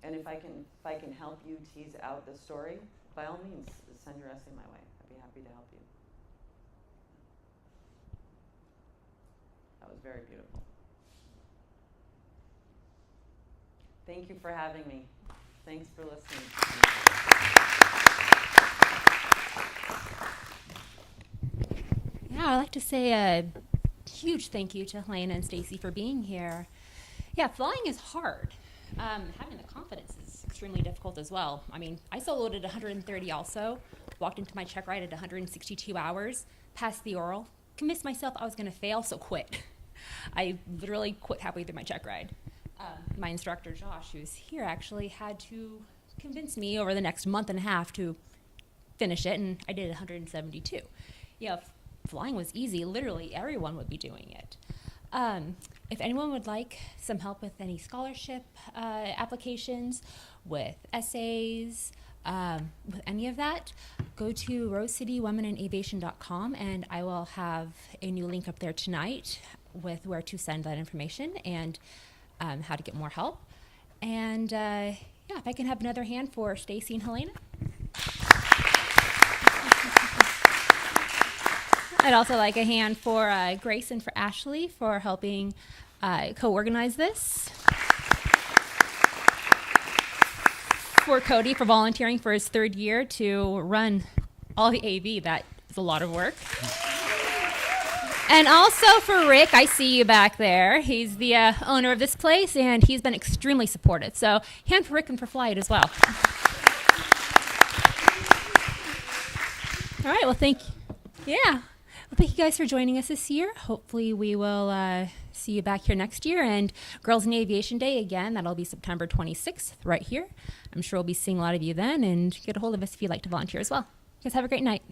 And if I can help you tease out this story, by all means, send your essay my way. I'd be happy to help you. That was very beautiful. Thank you for having me. Thanks for listening. Yeah, I'd like to say a huge thank you to Helena and Stacy for being here. Yeah, flying is hard. Having the confidence is extremely difficult as well. I mean, I soloed at 130 also, walked into my check ride at 162 hours, passed the oral, convinced myself I was going to fail, so quit. I literally quit halfway through my check ride. My instructor, Josh, who's here, actually had to convince me over the next month and a half to finish it, and I did 172. Yeah, if flying was easy, literally everyone would be doing it. If anyone would like some help with any scholarship applications, with essays, with any of that, go to rosecitywomeninAviation.com, and I will have a new link up there tonight with where to send that information and how to get more help. And yeah, if I can have another hand for Stacy and Helena. I'd also like a hand for Grace and for Ashley for helping co-organize this. For Cody for volunteering for his 3rd year to run all the AV. That is a lot of work. And also for Rick, I see you back there. He's the owner of this place, and he's been extremely supportive. So hand for Rick and for Flight as well. All right, well, thank you. Yeah. Well, thank you guys for joining us this year. Hopefully we will see you back here next year. And Girls in Aviation Day, again, that'll be September 26th right here. I'm sure we'll be seeing a lot of you then, and get a hold of us if you'd like to volunteer as well. You guys have a great night.